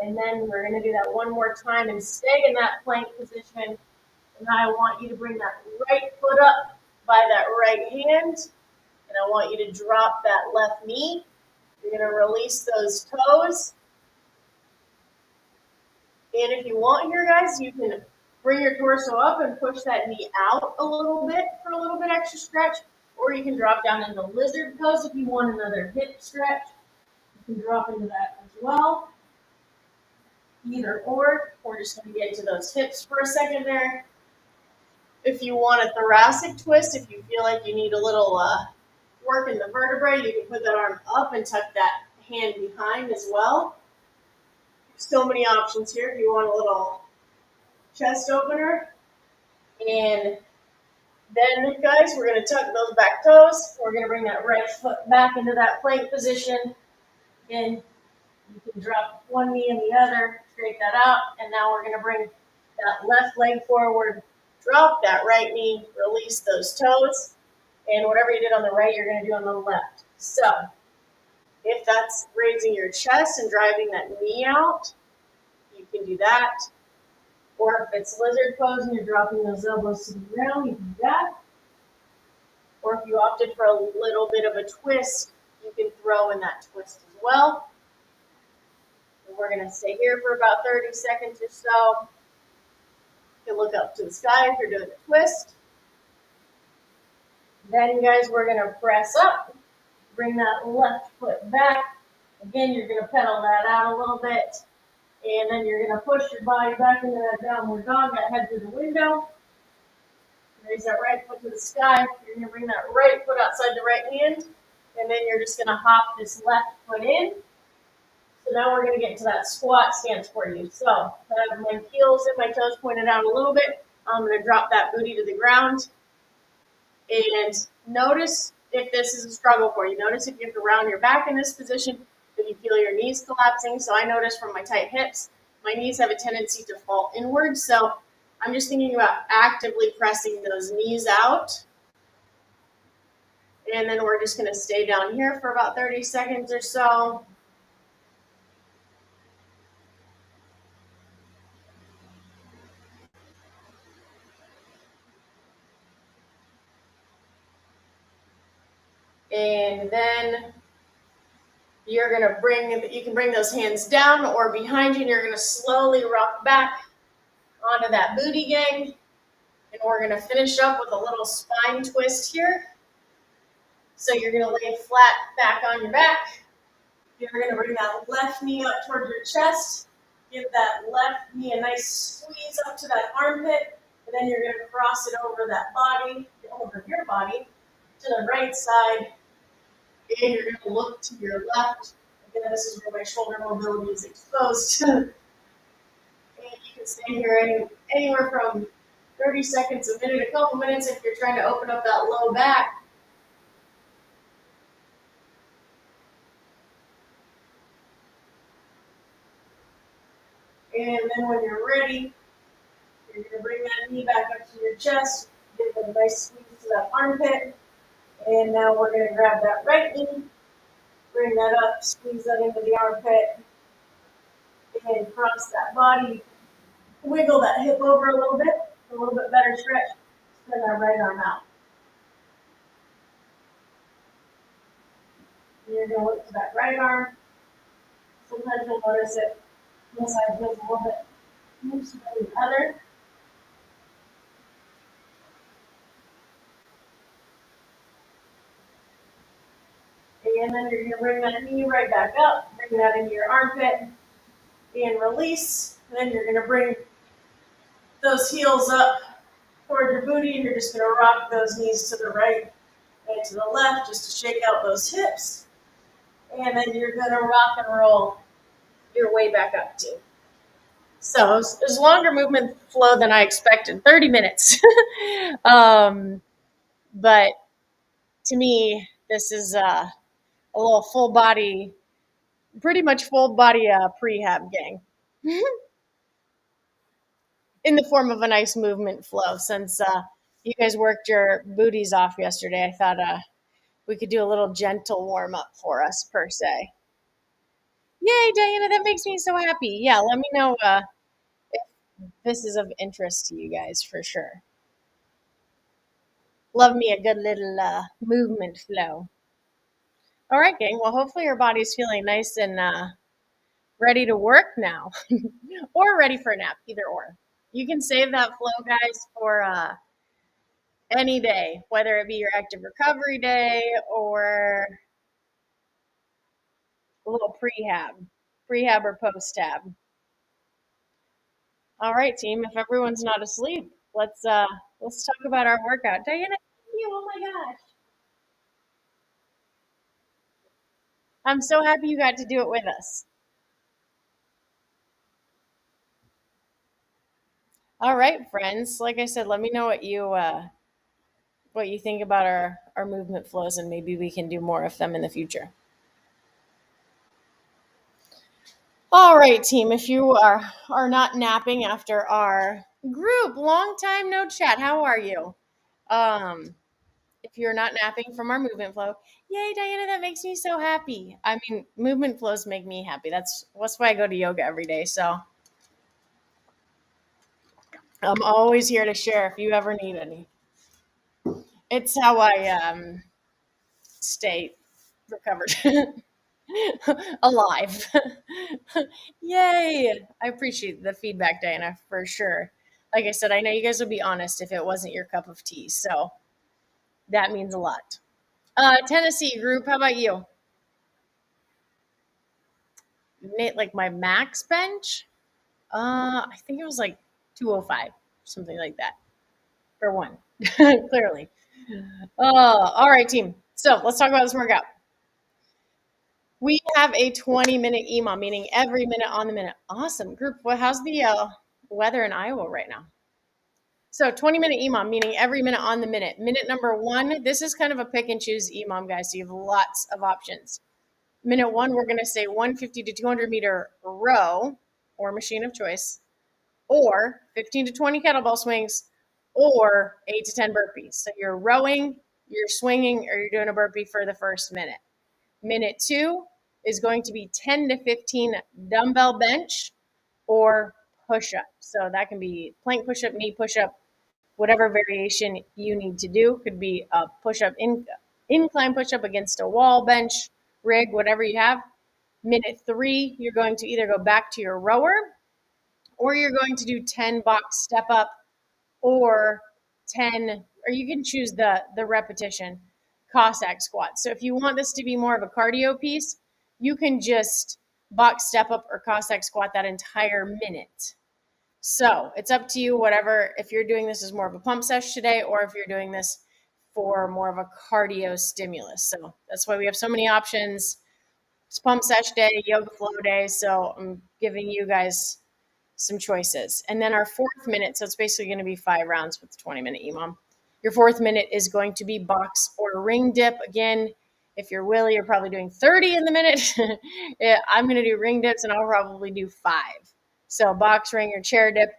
And then we're going to do that one more time and stay in that plank position. And I want you to bring that right foot up by that right hand. And I want you to drop that left knee. You're going to release those toes. And if you want here, guys, you can bring your torso up and push that knee out a little bit for a little bit extra stretch. Or you can drop down into lizard pose if you want another hip stretch. You can drop into that as well. Either or. We're just going to get to those hips for a second there. If you want a thoracic twist, if you feel like you need a little work in the vertebrae, you can put that arm up and tuck that hand behind as well. So many options here if you want a little chest opener. And then, guys, we're going to tuck those back toes. We're going to bring that right foot back into that plank position. And you can drop one knee and the other, straight that out. And now we're going to bring that left leg forward, drop that right knee, release those toes. And whatever you did on the right, you're going to do on the left. So If that's raising your chest and driving that knee out, you can do that. Or if it's lizard pose and you're dropping those elbows to the ground, you can do that. Or if you opted for a little bit of a twist, you can throw in that twist as well. And we're going to stay here for about 30 seconds or so. You can look up to the sky if you're doing a twist. Then, guys, we're going to press up. Bring that left foot back. Again, you're going to pedal that out a little bit. And then you're going to push your body back into that downward dog, that head through the window. Raise that right foot to the sky. You're going to bring that right foot outside the right hand. And then you're just going to hop this left foot in. So now we're going to get into that squat stance for you. So I have my heels and my toes pointed out a little bit. I'm going to drop that booty to the ground. And notice if this is a struggle for you. Notice if you have to round your back in this position, if you feel your knees collapsing. So I notice from my tight hips, my knees have a tendency to fall inward. So I'm just thinking about actively pressing those knees out. And then we're just going to stay down here for about 30 seconds or so. And then you're going to you can bring those hands down or behind you, and you're going to slowly rock back onto that booty gang. And we're going to finish up with a little spine twist here. So you're going to lay flat back on your back. You're going to bring that left knee up towards your chest. Give that left knee a nice squeeze up to that armpit. And then you're going to cross it over that body, over your body, to the right side. And you're going to look to your left. Again, this is where my shoulder mobility is exposed. And you can stay here anywhere from 30 seconds, a minute, a couple minutes if you're trying to open up that low back. And then when you're ready, you're going to bring that knee back up to your chest, give it a nice squeeze to that armpit. And now we're going to grab that right knee, bring that up, squeeze that into the armpit, and cross that body. Wiggle that hip over a little bit better stretch. Send that right arm out. And you're going to look to that right arm. Sometimes you'll notice it. One side feels a little bit looser than the other. And then you're going to bring that knee right back up. Bring that into your armpit. And release. And then you're going to bring those heels up toward your booty, and you're just going to rock those knees to the right and to the left just to shake out those hips. And then you're going to rock and roll your way back up too. So it was longer movement flow than I expected, 30 minutes. But to me, this is a little full body, pretty much full body prehab gang. In the form of a nice movement flow. Since you guys worked your booties off yesterday, I thought we could do a little gentle warm up for us, per se. Yay, Diana, that makes me so happy. Yeah, let me know if this is of interest to you guys for sure. Love me a good little movement flow. All right, gang. Well, hopefully your body's feeling nice and ready to work now or ready for a nap, either or. You can save that flow, guys, for any day, whether it be your active recovery day or a little prehab or post-tab. All right, team. If everyone's not asleep, let's talk about our workout. Diana, thank you. Oh my gosh, I'm so happy you got to do it with us. All right, friends. Like I said, let me know what you think about our movement flows, and maybe we can do more of them in the future. All right, team. If you are not napping after our group, long time no chat. How are you? if you're not napping from our movement flow. Yay, Diana, that makes me so happy. I mean, movement flows make me happy. That's why I go to yoga every day. So I'm always here to share if you ever need any. It's how I stay recovered. Alive. Yay. I appreciate the feedback, Diana, for sure. Like I said, I know you guys would be honest if it wasn't your cup of tea. So that means a lot. Tennessee group, how about you? Like my max bench? I think it was like 205, something like that for one. Clearly. All right, team. So let's talk about this workout. We have a 20-minute EMOM, meaning every minute on the minute. Awesome. Group, how's the weather in Iowa right now? So 20-minute EMOM, meaning every minute on the minute. Minute number one, this is kind of a pick and choose EMOM, guys. So you have lots of options. Minute one, we're going to say 150 to 200 meter row or machine of choice, or 15 to 20 kettlebell swings, or 8 to 10 burpees. So you're rowing, you're swinging, or you're doing a burpee for the first minute. Minute two is going to be 10 to 15 dumbbell bench or push up. So that can be plank push up, knee push up, whatever variation you need to do. Could be a push up, incline push up against a wall, bench, rig, whatever you have. Minute three, you're going to either go back to your rower or you're going to do 10 box step up or 10, or you can choose the repetition Cossack squat. So if you want this to be more of a cardio piece, you can just box step up or Cossack squat that entire minute. So it's up to you, whatever, if you're doing this as more of a pump sesh today, or if you're doing this for more of a cardio stimulus. So that's why we have so many options. It's pump sesh day, yoga flow day. So I'm giving you guys some choices. And then our fourth minute, so it's basically going to be 5 rounds with the 20-minute EMOM. Your fourth minute is going to be box or ring dip. Again, if you're Willie, you're probably doing 30 in the minute. Yeah, I'm going to do ring dips, and I'll probably do 5. So box, ring, or chair dip,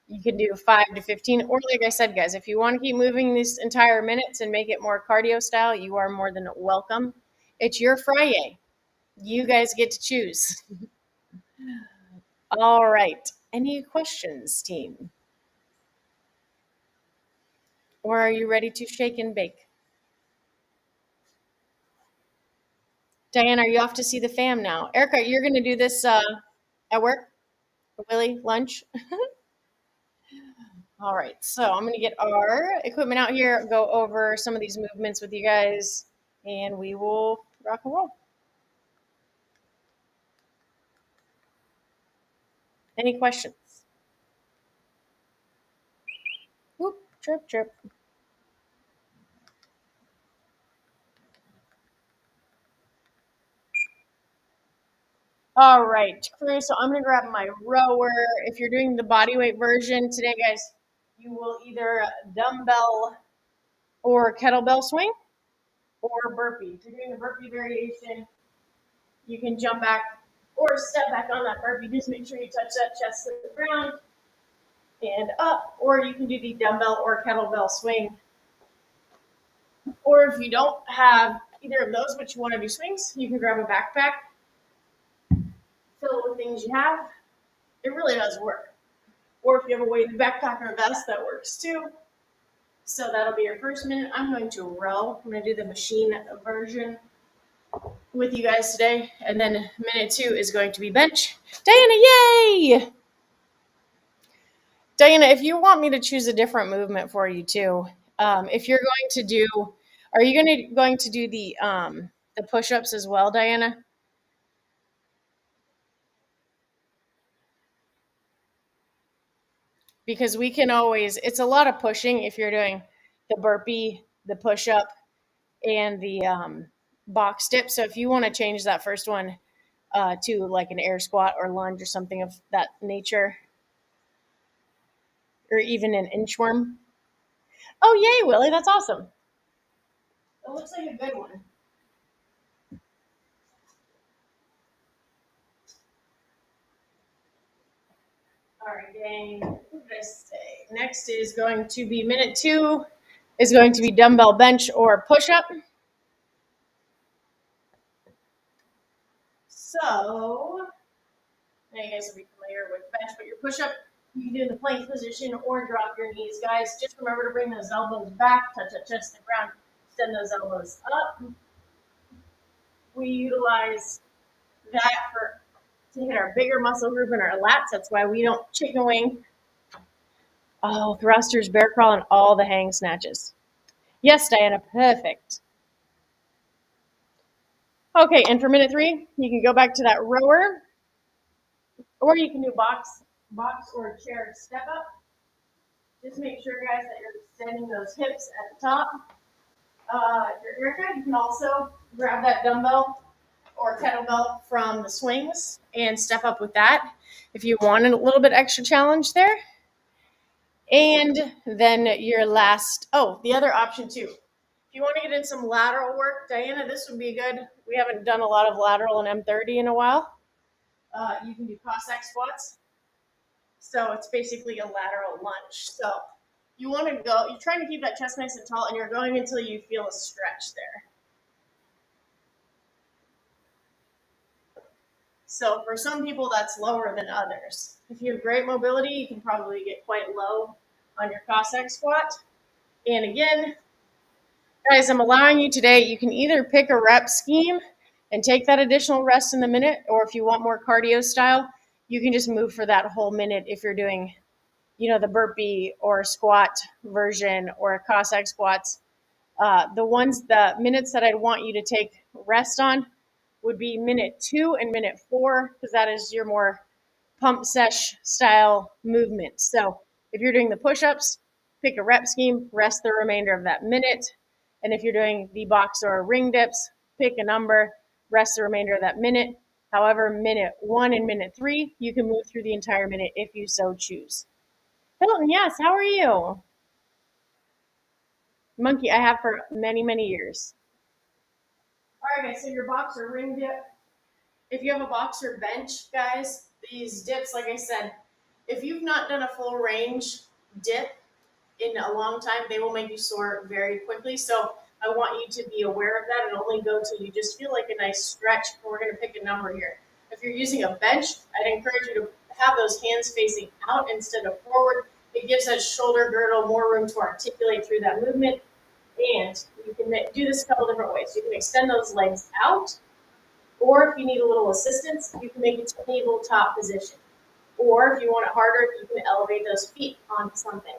you can do 5 to 15. Or like I said, guys, if you want to keep moving these entire minutes and make it more cardio style, you are more than welcome. It's your Friday. You guys get to choose. All right. Any questions, team? Or are you ready to shake and bake? Diane, are you off to see the fam now? Erica, you're going to do this at work? Willie, lunch? All right. So I'm going to get our equipment out here, go over some of these movements with you guys, and we will rock and roll. Any questions? Whoop, chirp, chirp. All right, crew. So I'm going to grab my rower. If you're doing the bodyweight version today, guys, you will either dumbbell or kettlebell swing or burpee. If you're doing a burpee variation, you can jump back or step back on that burpee. Just make sure you touch that chest to the ground and up. Or you can do the dumbbell or kettlebell swing. Or if you don't have either of those, but you want to do swings, you can grab a backpack, fill it with things you have. It really does work. Or if you have a weighted backpack or a vest, that works too. So that'll be your first minute. I'm going to row. I'm going to do the machine version with you guys today. And then minute 2 is going to be bench. Diana, yay! Diana, if you want me to choose a different movement for you too, if you're going to do, are you going to do the push-ups as well, Diana? Because we can always, it's a lot of pushing if you're doing the burpee, the push-up, and the box dip. So if you want to change that first one to like an air squat or lunge or something of that nature, or even an inchworm. Oh, yay, Willie, that's awesome. It looks like a good one. All right, gang. What did I say? Next is going to be minute 2. is going to be dumbbell bench or push-up. So, now you guys will be familiar with bench, but your push-up, you can do in the plank position or drop your knees. Guys, just remember to bring those elbows back, touch the ground, extend those elbows up. We utilize that to hit our bigger muscle group in our lats. That's why we don't chicken wing. Oh, thrusters, bear crawl, and all the hang snatches. Yes, Diana, perfect. Okay, and for minute 3, you can go back to that rower, or you can do box or chair step up. Just make sure, guys, that you're extending those hips at the top. Erica, you can also grab that dumbbell or kettlebell from the swings and step up with that if you want a little bit extra challenge there. And then your last, the other option too. If you want to get in some lateral work, Diana, this would be good. We haven't done a lot of lateral in M30 in a while. You can do Cossack squats. So it's basically a lateral lunge. So you want to go, you're trying to keep that chest nice and tall, and you're going until you feel a stretch there. So for some people, that's lower than others. If you have great mobility, you can probably get quite low on your Cossack squat. And again, guys, I'm allowing you today, you can either pick a rep scheme and take that additional rest in the minute, or if you want more cardio style, you can just move for that whole minute if you're doing, the burpee or squat version or Cossack squats. The minutes that I'd want you to take rest on would be minute 2 and minute 4, because that is your more pump sesh style movement. So if you're doing the push-ups, pick a rep scheme, rest the remainder of that minute. And if you're doing the box or ring dips, pick a number, rest the remainder of that minute. However, minute 1 and minute 3, you can move through the entire minute if you so choose. Hilton, yes, how are you? Monkey, I have for many, many years. All right, guys, so your box or ring dip. If you have a box or bench, guys, these dips, like I said, if you've not done a full range dip in a long time, they will make you sore very quickly. So I want you to be aware of that and only go till you just feel like a nice stretch. We're going to pick a number here. If you're using a bench, I'd encourage you to have those hands facing out instead of forward. It gives that shoulder girdle more room to articulate through that movement. And you can do this a couple different ways. You can extend those legs out, or if you need a little assistance, you can make it to tabletop position. Or if you want it harder, you can elevate those feet onto something.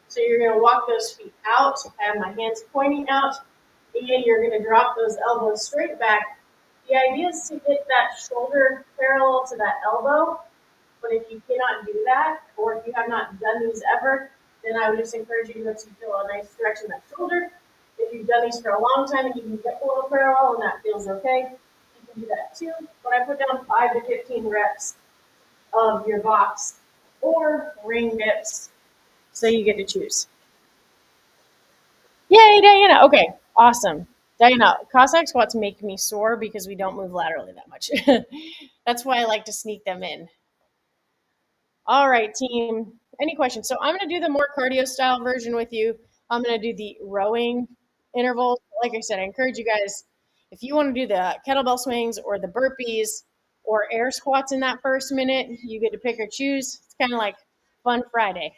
So you're going to walk those feet out. I have my hands pointing out, and you're going to drop those elbows straight back. The idea is to get that shoulder parallel to that elbow, but if you cannot do that, or if you have not done these ever, then I would just encourage you to go to feel a nice stretch in that shoulder. If you've done these for a long time and you can get a little parallel and that feels okay, you can do that too. But I put down 5 to 15 reps of your box or ring dips, so you get to choose. Yay, Diana. Okay, awesome. Diana, Cossack squats make me sore because we don't move laterally that much. That's why I like to sneak them in. All right, team. Any questions? So I'm going to do the more cardio style version with you. I'm going to do the rowing intervals. Like I said, I encourage you guys, if you want to do the kettlebell swings or the burpees or air squats in that first minute, you get to pick or choose. It's kind of like Fun Friday.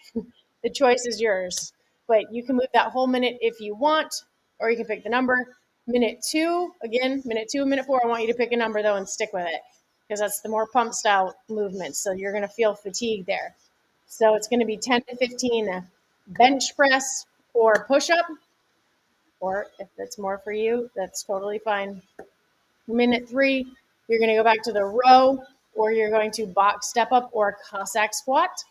The choice is yours. But you can move that whole minute if you want, or you can pick the number. Minute 2, again, minute 2, minute 4, I want you to pick a number, though, and stick with it, because that's the more pump style movement. So you're going to feel fatigue there. So it's going to be 10 to 15 bench press or push up, or if that's more for you, that's totally fine. Minute 3, you're going to go back to the row, or you're going to box step up or Cossack squat.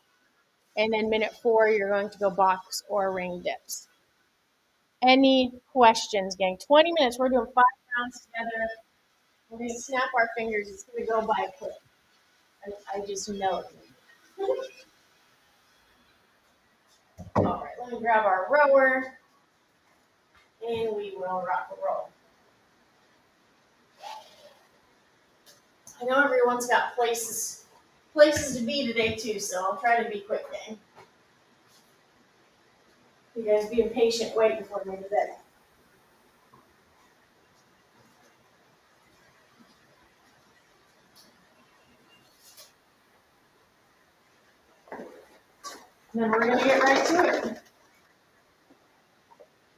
And then minute 4, you're going to go box or ring dips. Any questions, gang? 20 minutes. We're doing 5 rounds together. We're going to snap our fingers. It's going to go by quick. I just know it. All right, let me grab our rower, and we will rock and roll. I know everyone's got places to be today too, so I'll try to be quick, gang. You guys be impatient waiting for me today. And then we're going to get right to it.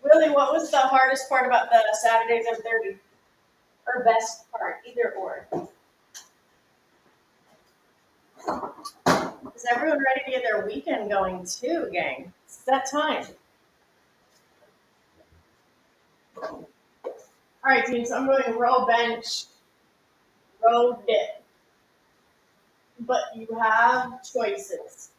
Really, what was the hardest part about the Saturdays and 30? Or best part, either or? Is everyone ready to get their weekend going too, gang? It's that time. All right, team, so I'm going row bench, row dip. But you have choices.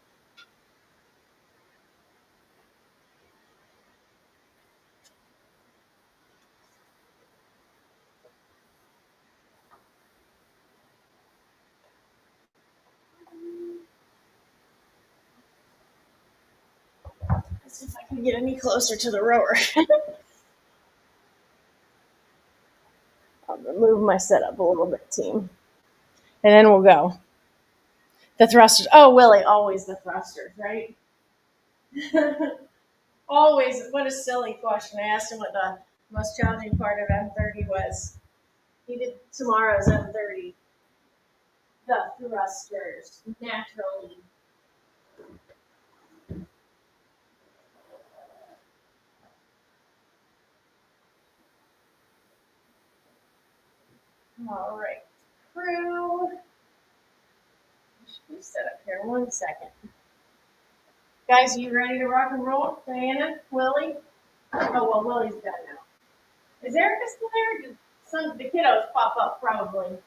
Let's see if I can get any closer to the rower. I'll move my setup a little bit, team. And then we'll go. The thrusters. Oh, Willie, always the thrusters, right? Always. What a silly question. I asked him what the most challenging part of M30 was. He did tomorrow's M30. The thrusters, naturally. All right, crew. Should we set up here? 1 second. Guys, are you ready to rock and roll? Diana? Willie? Oh, well, Willie's done now. Is Erica still there? Did some the kiddos pop up, probably.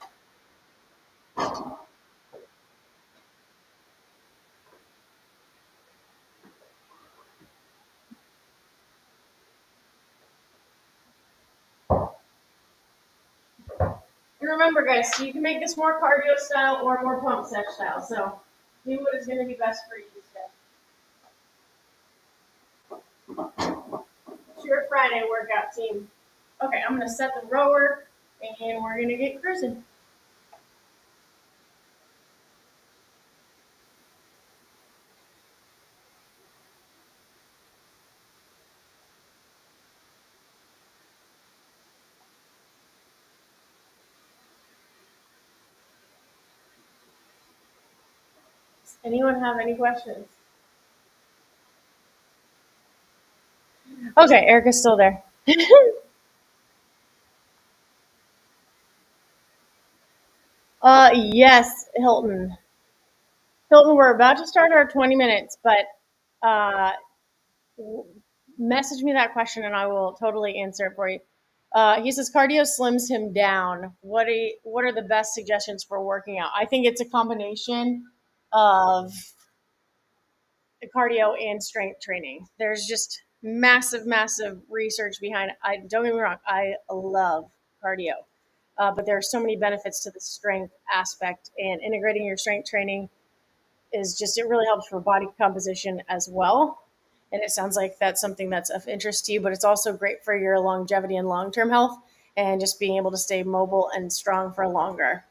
And remember, guys, so you can make this more cardio style or more pump set style. So do what is going to be best for you today. It's your Friday workout, team. Okay, I'm going to set the rower, and we're going to get cruising. Does anyone have any questions? Okay, Erica's still there. Yes, Hilton. Hilton, we're about to start our 20 minutes, but uh, message me that question and I will totally answer it for you. He says cardio slims him down. What are the best suggestions for working out? I think it's a combination of cardio and strength training. There's just massive research behind it. I don't get me wrong, I love cardio, but there are so many benefits to the strength aspect, and integrating your strength training is just it really helps for body composition as well. And it sounds like that's something that's of interest to you, but it's also great for your longevity and long-term health and just being able to stay mobile and strong for longer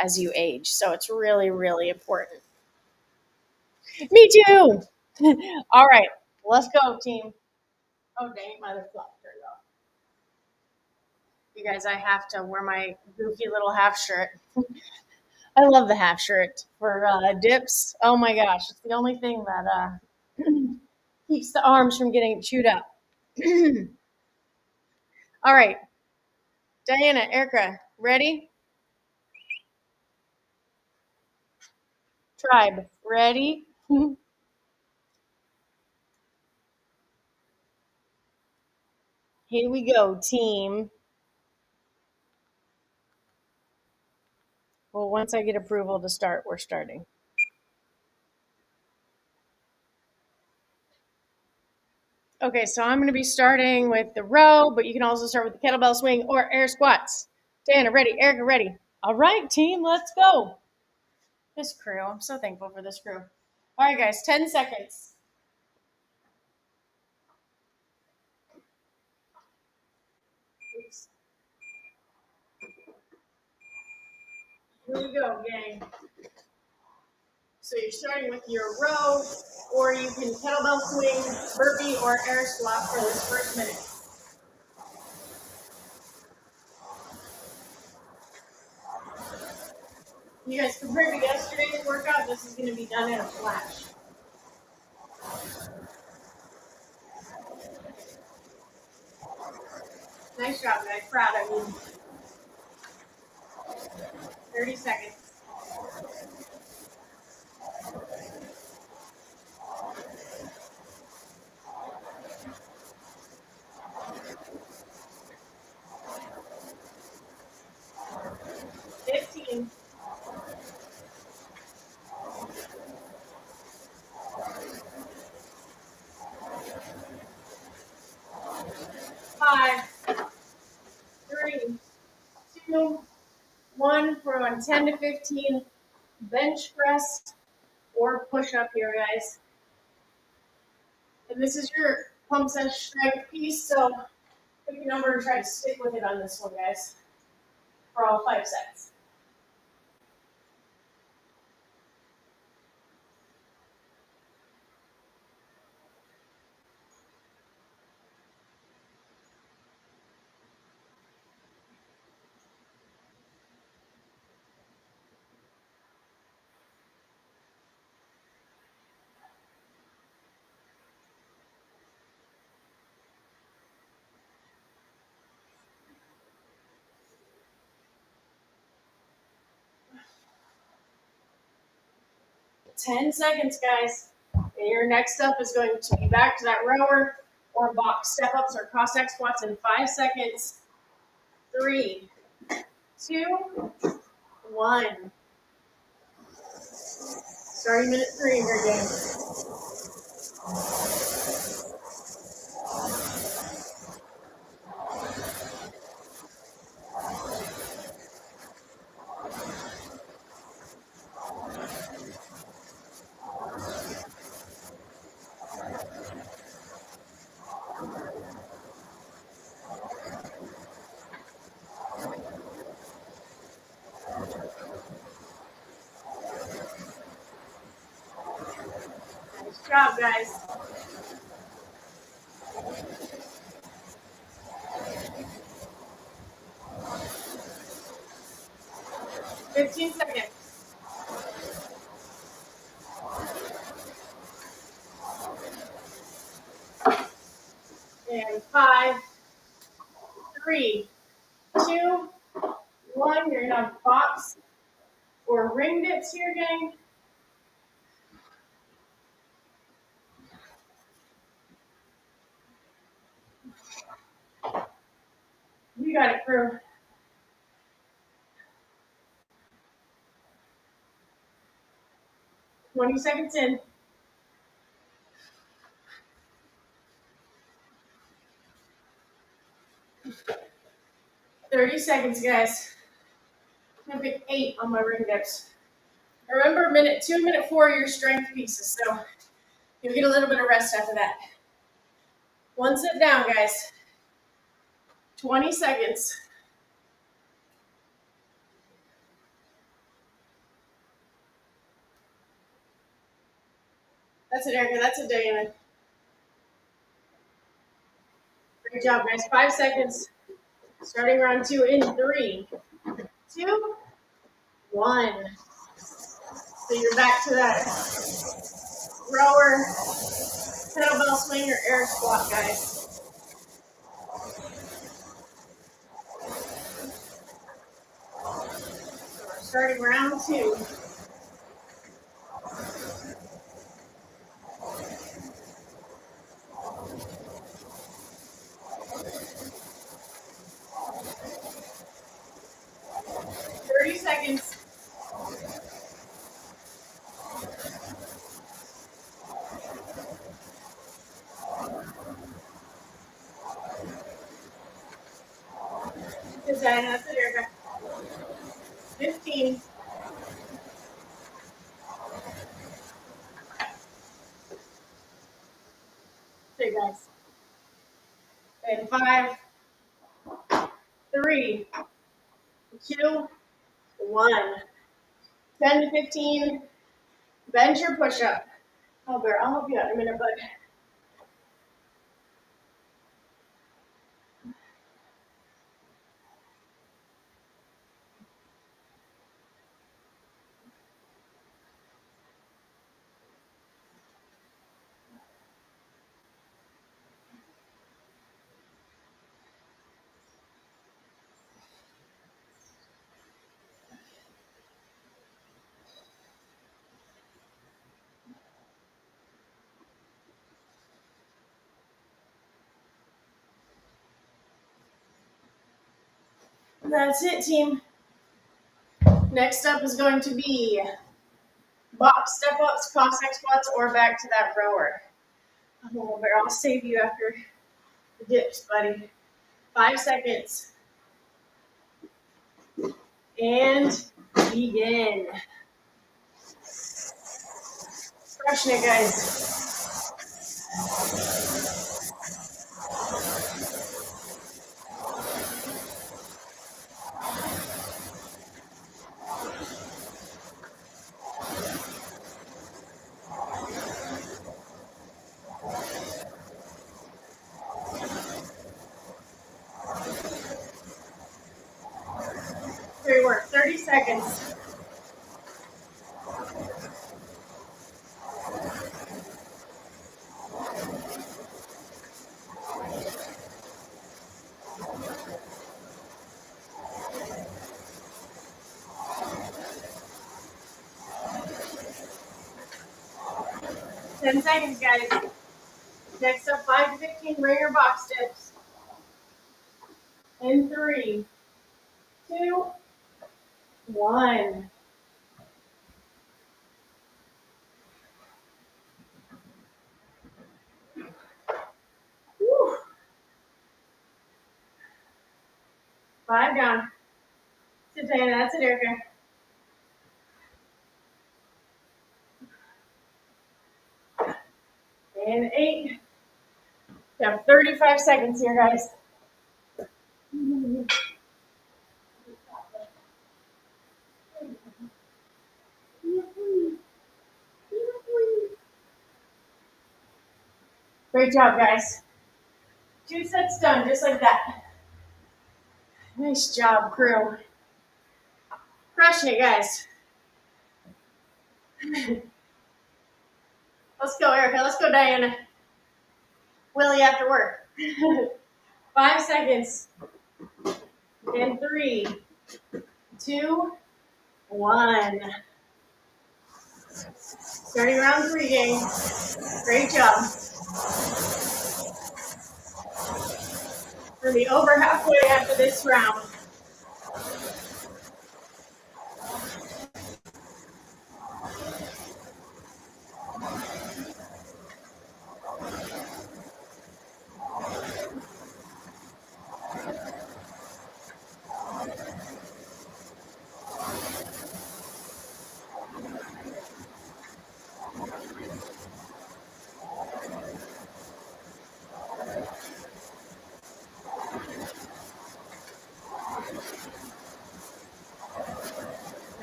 as you age. So it's really important. Me too. All right, let's go, team. Oh, dang, my other flop turned off. You guys, I have to wear my goofy little half shirt. I love the half shirt for dips. Oh my gosh, it's the only thing that keeps the arms from getting chewed up. All right, Diana, Erica, ready? Tribe, ready? Here we go, team. Well, once I get approval to start, we're starting. Okay, so I'm going to be starting with the row, but you can also start with the kettlebell swing or air squats. Diana, ready? Erica, ready? All right, team, let's go. This crew, I'm so thankful for this crew. All right, guys, 10 seconds. Oops. Here we go, gang. So you're starting with your row. or you can kettlebell swing, burpee, or air squat for this first minute. You guys, compared to yesterday's workout, this is going to be done in a flash. Nice job, guys. Proud of you. 30 seconds. 15. 5, 3, 2, 1. We're on 10 to 15. Bench press or push up here, guys. And this is your pump set strength piece, so pick your number and try to stick with it on this one, guys, for all 5 sets. Ten seconds, guys. And your next up is going to be back to that rower or box step-ups or Cossack squats in 5 seconds. 3, 2, 1. Starting minute 3 here, gang. Nice job, guys. Fifteen seconds. And 5, 3, 2, 1. You're gonna have box or ring dips here, gang. You got it, crew. Twenty seconds in. 30 seconds, guys. I'm gonna pick 8 on my ring dips. Remember, minute 2 and minute 4 are your strength pieces, so you'll get a little bit of rest after that. One sit down, guys. 20 seconds. That's it, Erica. That's it, Diana. Great job, guys. 5 seconds. Starting round 2 in 3, 2, 1. So you're back to that rower, kettlebell swing, or air squat, guys. So we're starting round 2. Seconds. Design, that's it, Erica. 15. Okay, guys. And 5, 3, 2, 1. 10 to 15. Bench or push up. Oh, Bear, I'll help you out in a minute, bud. That's it, team. Next up is going to be box step-ups, Cossack squats, or back to that rower. Oh, Bear, I'll save you after the dips, buddy. 5 seconds. And begin. Crushing it, guys. Great work. 30 seconds. Ten seconds, guys. Next up, 5 to 15 ringer box dips. In 3, 2, 1. Whew. 5 down. Sit down. That's it, Erica. And 8. We have 35 seconds here, guys. Great job, guys. 2 sets done, just like that. Nice job, crew. Crushing it, guys. Let's go, Erica. Let's go, Diana. Willie after work. 5 seconds. And 3, 2, 1. Starting round 3, gang. Great job. We're going to be over halfway after this round.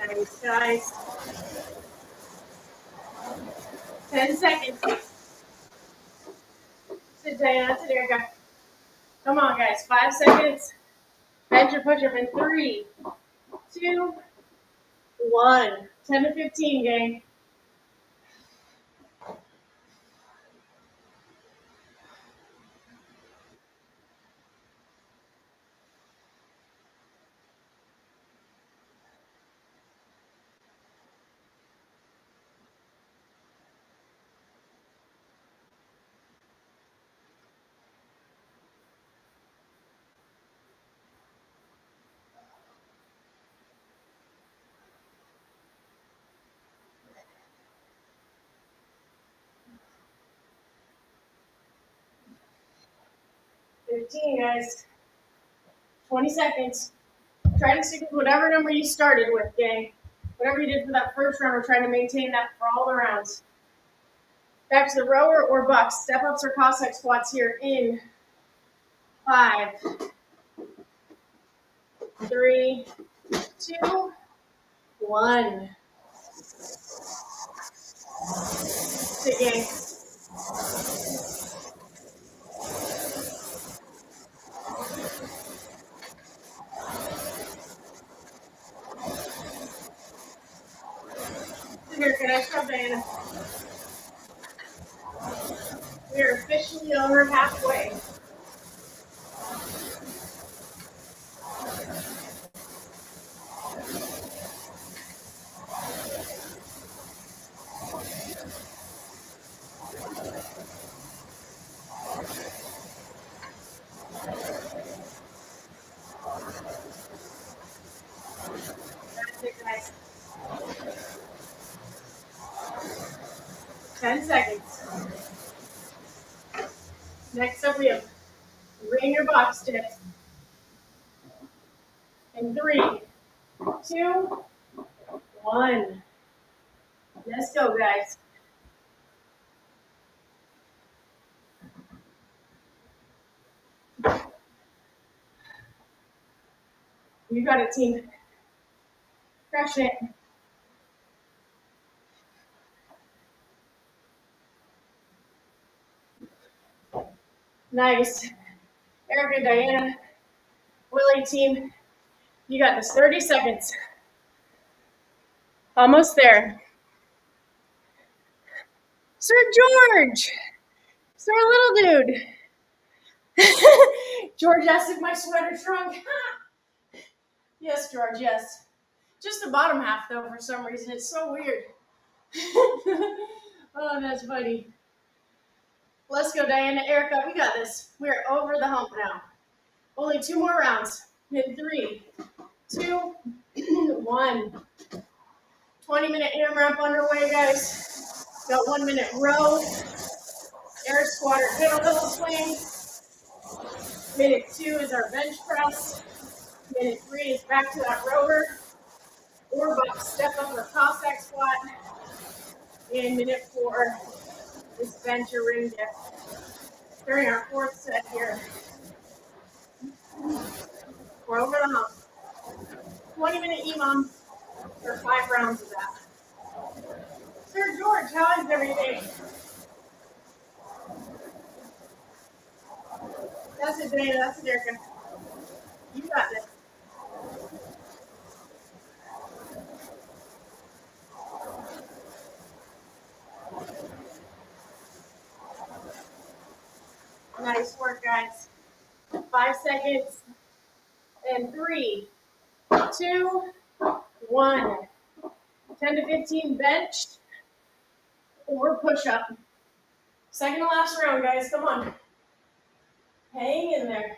Nice, guys. 10 seconds. Sit down. That's it, Erica. Come on, guys. 5 seconds. Bench or push up in 3, 2, 1. 10 to 15, gang. Guys. 20 seconds. Try to stick with whatever number you started with, gang. Whatever you did for that first round, we're trying to maintain that for all the rounds. Back to the rower or box. Step-ups or Cossack squats here in 5, 3, 2, 1. Sit gang. Here, can I stop, Diana? We are officially over halfway. That's it, guys. 10 seconds. Next up, we have ringer box dips. In 3, 2, 1. Let's go, guys. You got it, team. Crush it. Nice. Erica, Diana, Willie, team. You got this. 30 seconds. Almost there. Sir George. Sir Little Dude. George asked if my sweater shrunk. Yes, George, yes. Just the bottom half, though, for some reason. It's so weird. Oh, that's funny. Let's go, Diana. Erica, we got this. We're over the hump now. Only 2 more rounds. In 3, 2, 1. 20-minute AMRAP underway, guys. Got 1 minute row. Air squat or kettlebell swing. Minute 2 is our bench press. Minute 3 is back to that rower. Or box step up or Cossack squat. And minute 4 is bench or ring dip. During our 4th set here. We're over the hump. 20-minute EMOM for 5 rounds of that. Sir George, how is everything? That's it, Dana. That's it, Erica. You got this. Nice work, guys. 5 seconds. And 3, 2, 1. 10 to 15 bench or push up. Second to last round, guys. Come on. Hang in there.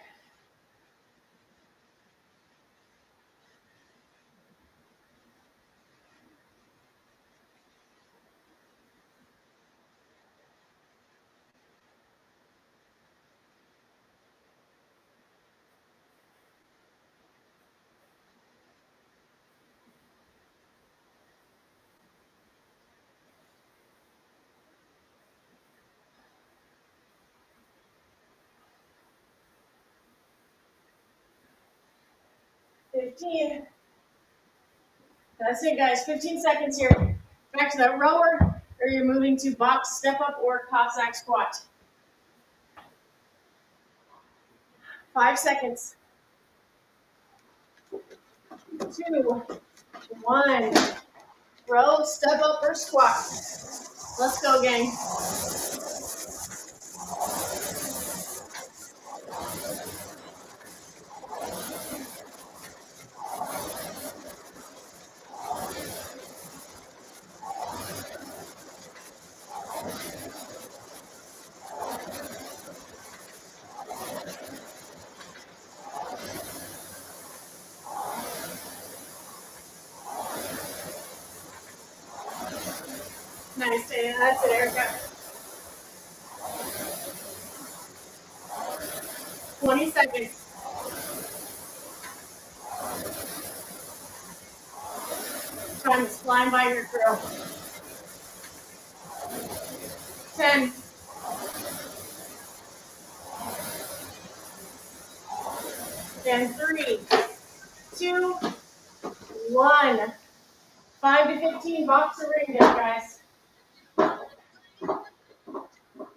That's it, guys. 15 seconds here. Back to that rower, or you're moving to box, step up, or Cossack squat. 5 seconds. 2, 1. Row, step up, or squat. Let's go, gang. Nice, Dana. That's it, Erica. 20 seconds. Time is flying by your crew. 10. 3, 2, 1. 5 to 15 box or ring dip, guys.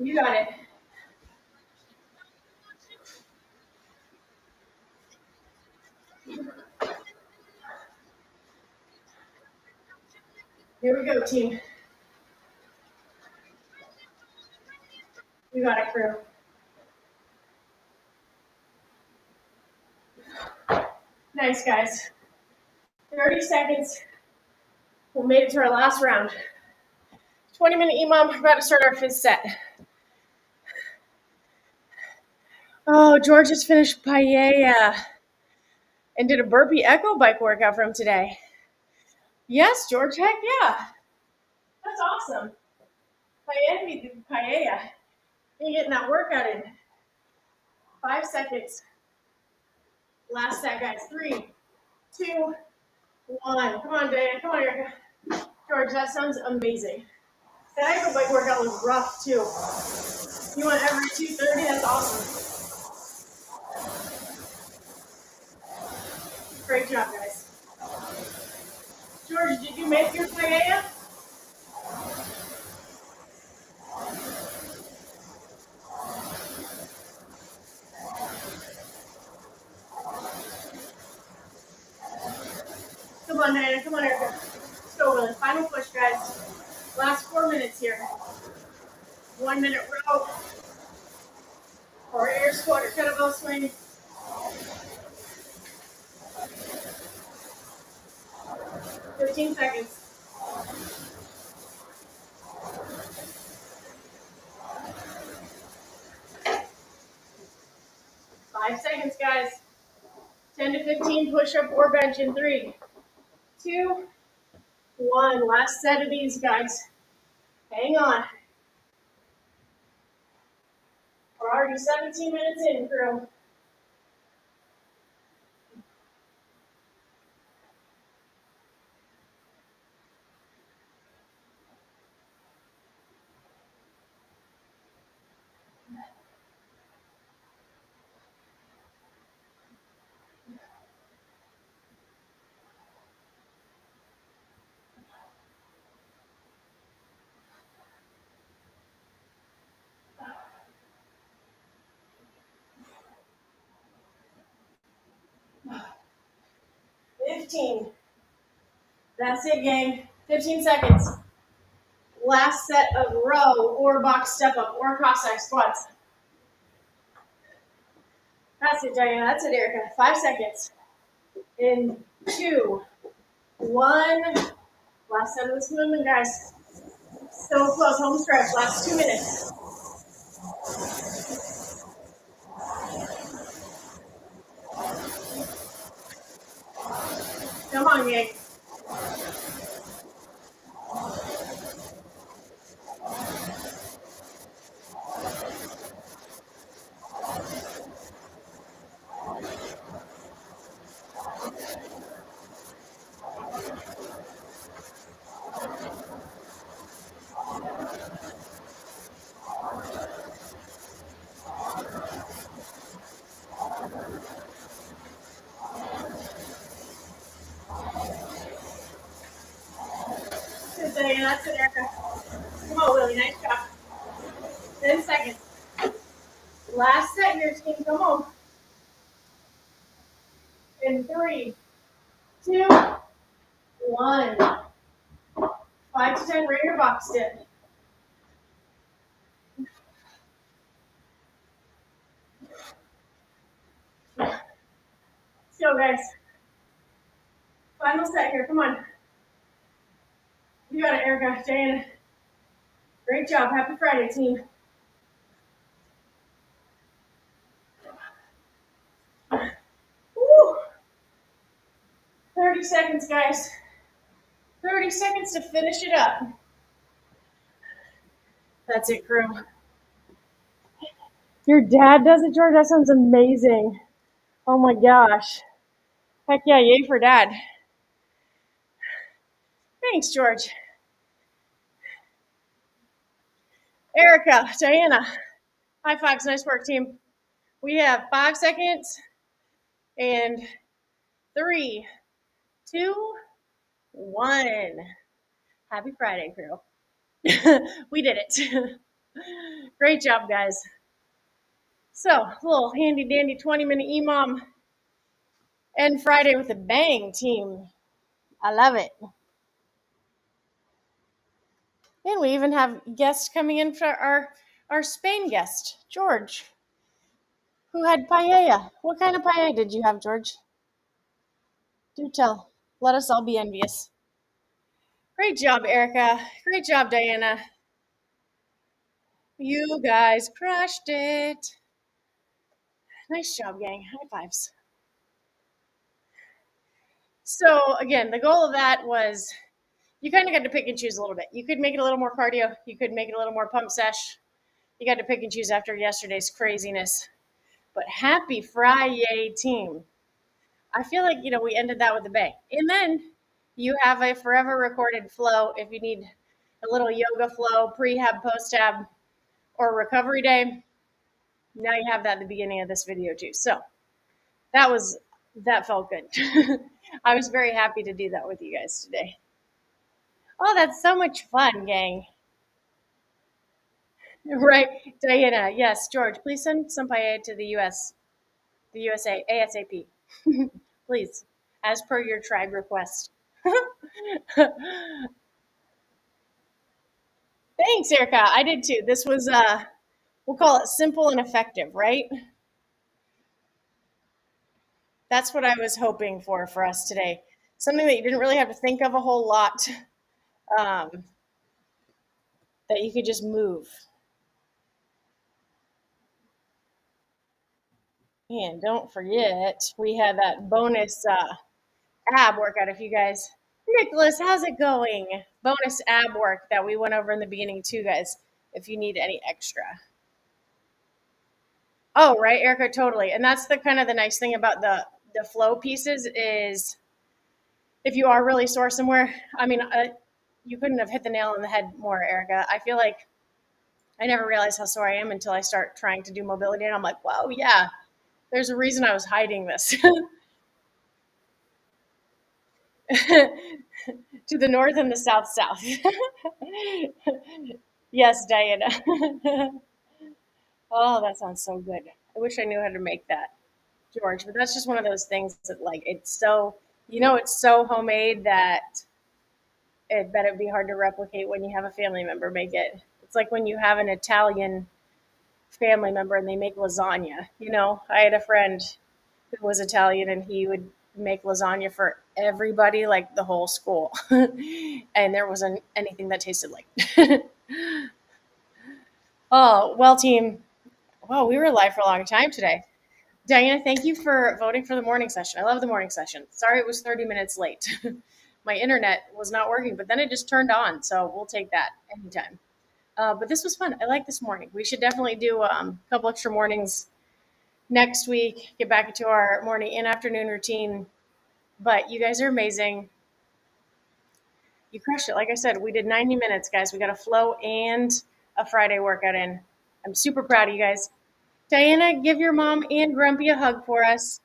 You got it. Here we go, team. You got it, crew. Nice, guys. 30 seconds. We made it to our last round. 20-minute EMOM. About to start our 5th set. Oh, George just finished paella and did a burpee echo bike workout from today. Yes, George, heck yeah. That's awesome. Paella. You're getting that workout in. 5 seconds. Last set, guys. 3, 2, 1. Come on, Dana. Come on, Erica. George, that sounds amazing. That echo bike workout was rough, too. You went every 2:30? That's awesome. Great job, guys. George, did you make your paella? Come on, Diana. Come on, Erica. Let's go, Willie. Final push, guys. Last 4 minutes here. 1 minute row. Or air squat or kettlebell swing. 15 seconds. 5 seconds, guys. 10 to 15 push-up or bench in 3, 2, 1. Last set of these, guys. Hang on. We're already 17 minutes in, crew. That's it, gang. 15 seconds. Last set of row or box step up or Cossack squats. That's it, Diana. That's it, Erica. 5 seconds. In 2, 1. Last set of this movement, guys. So close. Home stretch. Last 2 minutes. Come on, gang. That's it, Erica. Come on, Willie. Nice job. 10 seconds. Last set here, team. Come on. In 3, 2, 1. 5 to 10 ringer box dip. Let's go, guys. Final set here. Come on. You got it, Erica. Diana. Great job. Happy Friday, team. Woo. 30 seconds, guys. 30 seconds to finish it up. That's it, crew. Your dad does it, George? That sounds amazing. Oh my gosh. Heck yeah, yay for dad. Thanks, George. Erica, Diana, high fives. Nice work, team. We have 5 seconds and 3, 2, 1. Happy Friday, crew. We did it. Great job, guys. So, a little handy dandy 20-minute EMOM and Friday with a bang, team. I love it. And we even have guests coming in for our Spain guest, George, who had paella. What kind of paella did you have, George? Do tell. Let us all be envious. Great job, Erica. Great job, Diana. You guys crushed it. Nice job, gang. High fives. So, again, the goal of that was you kind of got to pick and choose a little bit. You could make it a little more cardio, you could make it a little more pump sesh. You got to pick and choose after yesterday's craziness. But happy Friday, team. I feel like, we ended that with a bang. And then you have a forever recorded flow if you need a little yoga flow, prehab, post-hab, or recovery day. Now you have that at the beginning of this video too. So that felt good. I was very happy to do that with you guys today. Oh, that's so much fun, gang. Right, Diana. Yes, George, please send some paella to the USA, ASAP. Please, as per your tribe request. Thanks, Erica. I did too. This was, we'll call it simple and effective, right? That's what I was hoping for us today. Something that you didn't really have to think of a whole lot, um, that you could just move. And don't forget, we had that bonus ab workout. If you guys, Nicholas, how's it going? Bonus ab work that we went over in the beginning too, guys. If you need any extra. Oh, right, Erica, totally. And that's the kind of the nice thing about the flow pieces is if you are really sore somewhere. I mean, you couldn't have hit the nail on the head more, Erica. I feel like I never realized how sore I am until I start trying to do mobility, and I'm like, whoa, yeah, there's a reason I was hiding this. To the north and the south. Yes, Diana. Oh, that sounds so good. I wish I knew how to make that, George. But that's just one of those things that, like, it's so, it's so homemade that it bet it'd be hard to replicate when you have a family member make it. It's like when you have an Italian family member and they make lasagna. I had a friend who was Italian and he would make lasagna for everybody, like the whole school. And there wasn't anything that tasted like. Oh, well, team. Well, we were live for a long time today. Diana, thank you for voting for the morning session. I love the morning session. Sorry it was 30 minutes late. My internet was not working, but then it just turned on. So we'll take that anytime. But this was fun. I like this morning. We should definitely do a couple extra mornings next week, get back into our morning and afternoon routine. But you guys are amazing. You crushed it. Like I said, we did 90 minutes, guys. We got a flow and a Friday workout in. I'm super proud of you guys. Diana, give your mom and Grumpy a hug for us.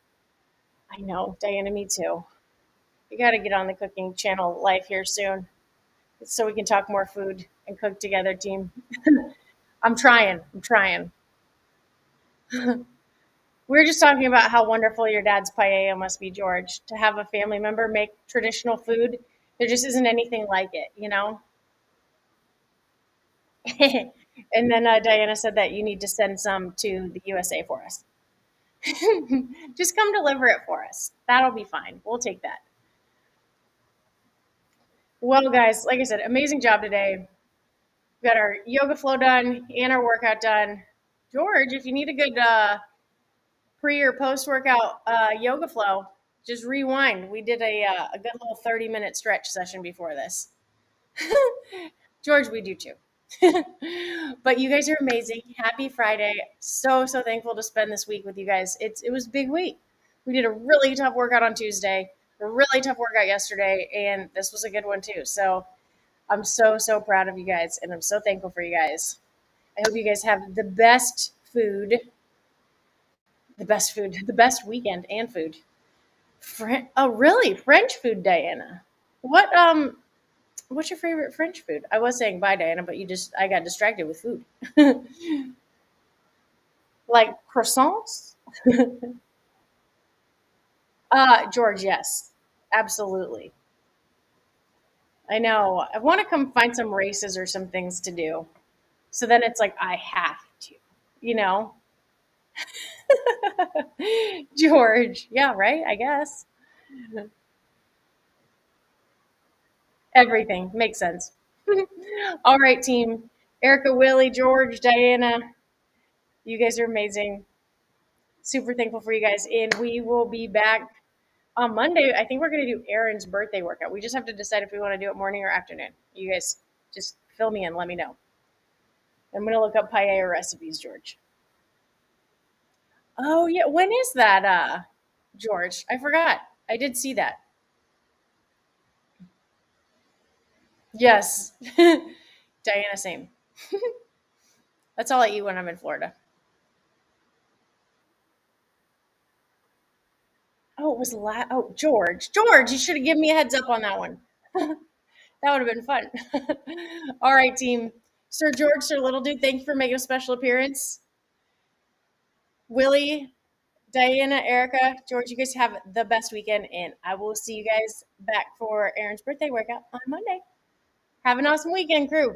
I know, Diana, me too. We got to get on the cooking channel live here soon so we can talk more food and cook together, team. I'm trying. We were just talking about how wonderful your dad's paella must be, George. To have a family member make traditional food, there just isn't anything like it. And then Diana said that you need to send some to the USA for us. Just come deliver it for us. That'll be fine. We'll take that. Well, guys, like I said, amazing job today. We got our yoga flow done and our workout done. George, if you need a good pre or post workout yoga flow, just rewind. We did a good little 30-minute stretch session before this. George, we do too. But you guys are amazing. Happy Friday. So thankful to spend this week with you guys. It was a big week. We did a really tough workout on Tuesday, a really tough workout yesterday, and this was a good one too. So I'm so proud of you guys, and I'm so thankful for you guys. I hope you guys have the best the best weekend and food. Oh, really? French food, Diana? What What's your favorite French food? I was saying bye, Diana, but I got distracted with food. Like croissants? George, yes. Absolutely. I know. I want to come find some races or some things to do. So then it's like I have to, you know? George. Yeah, right? I guess. Everything makes sense. All right, team. Erica, Willie, George, Diana, you guys are amazing. Super thankful for you guys. And we will be back on Monday. I think we're going to do Aaron's birthday workout. We just have to decide if we want to do it morning or afternoon. You guys just fill me in. Let me know. I'm going to look up paella recipes, George. Oh, yeah. When is that, George? I forgot. I did see that. Yes. Diana, same. That's all I eat when I'm in Florida. Oh, it was oh, George. George, you should have given me a heads up on that one. That would have been fun. All right, team. Sir George, Sir Little Dude, thank you for making a special appearance. Willie, Diana, Erica, George, you guys have the best weekend, and I will see you guys back for Aaron's birthday workout on Monday. Have an awesome weekend, crew.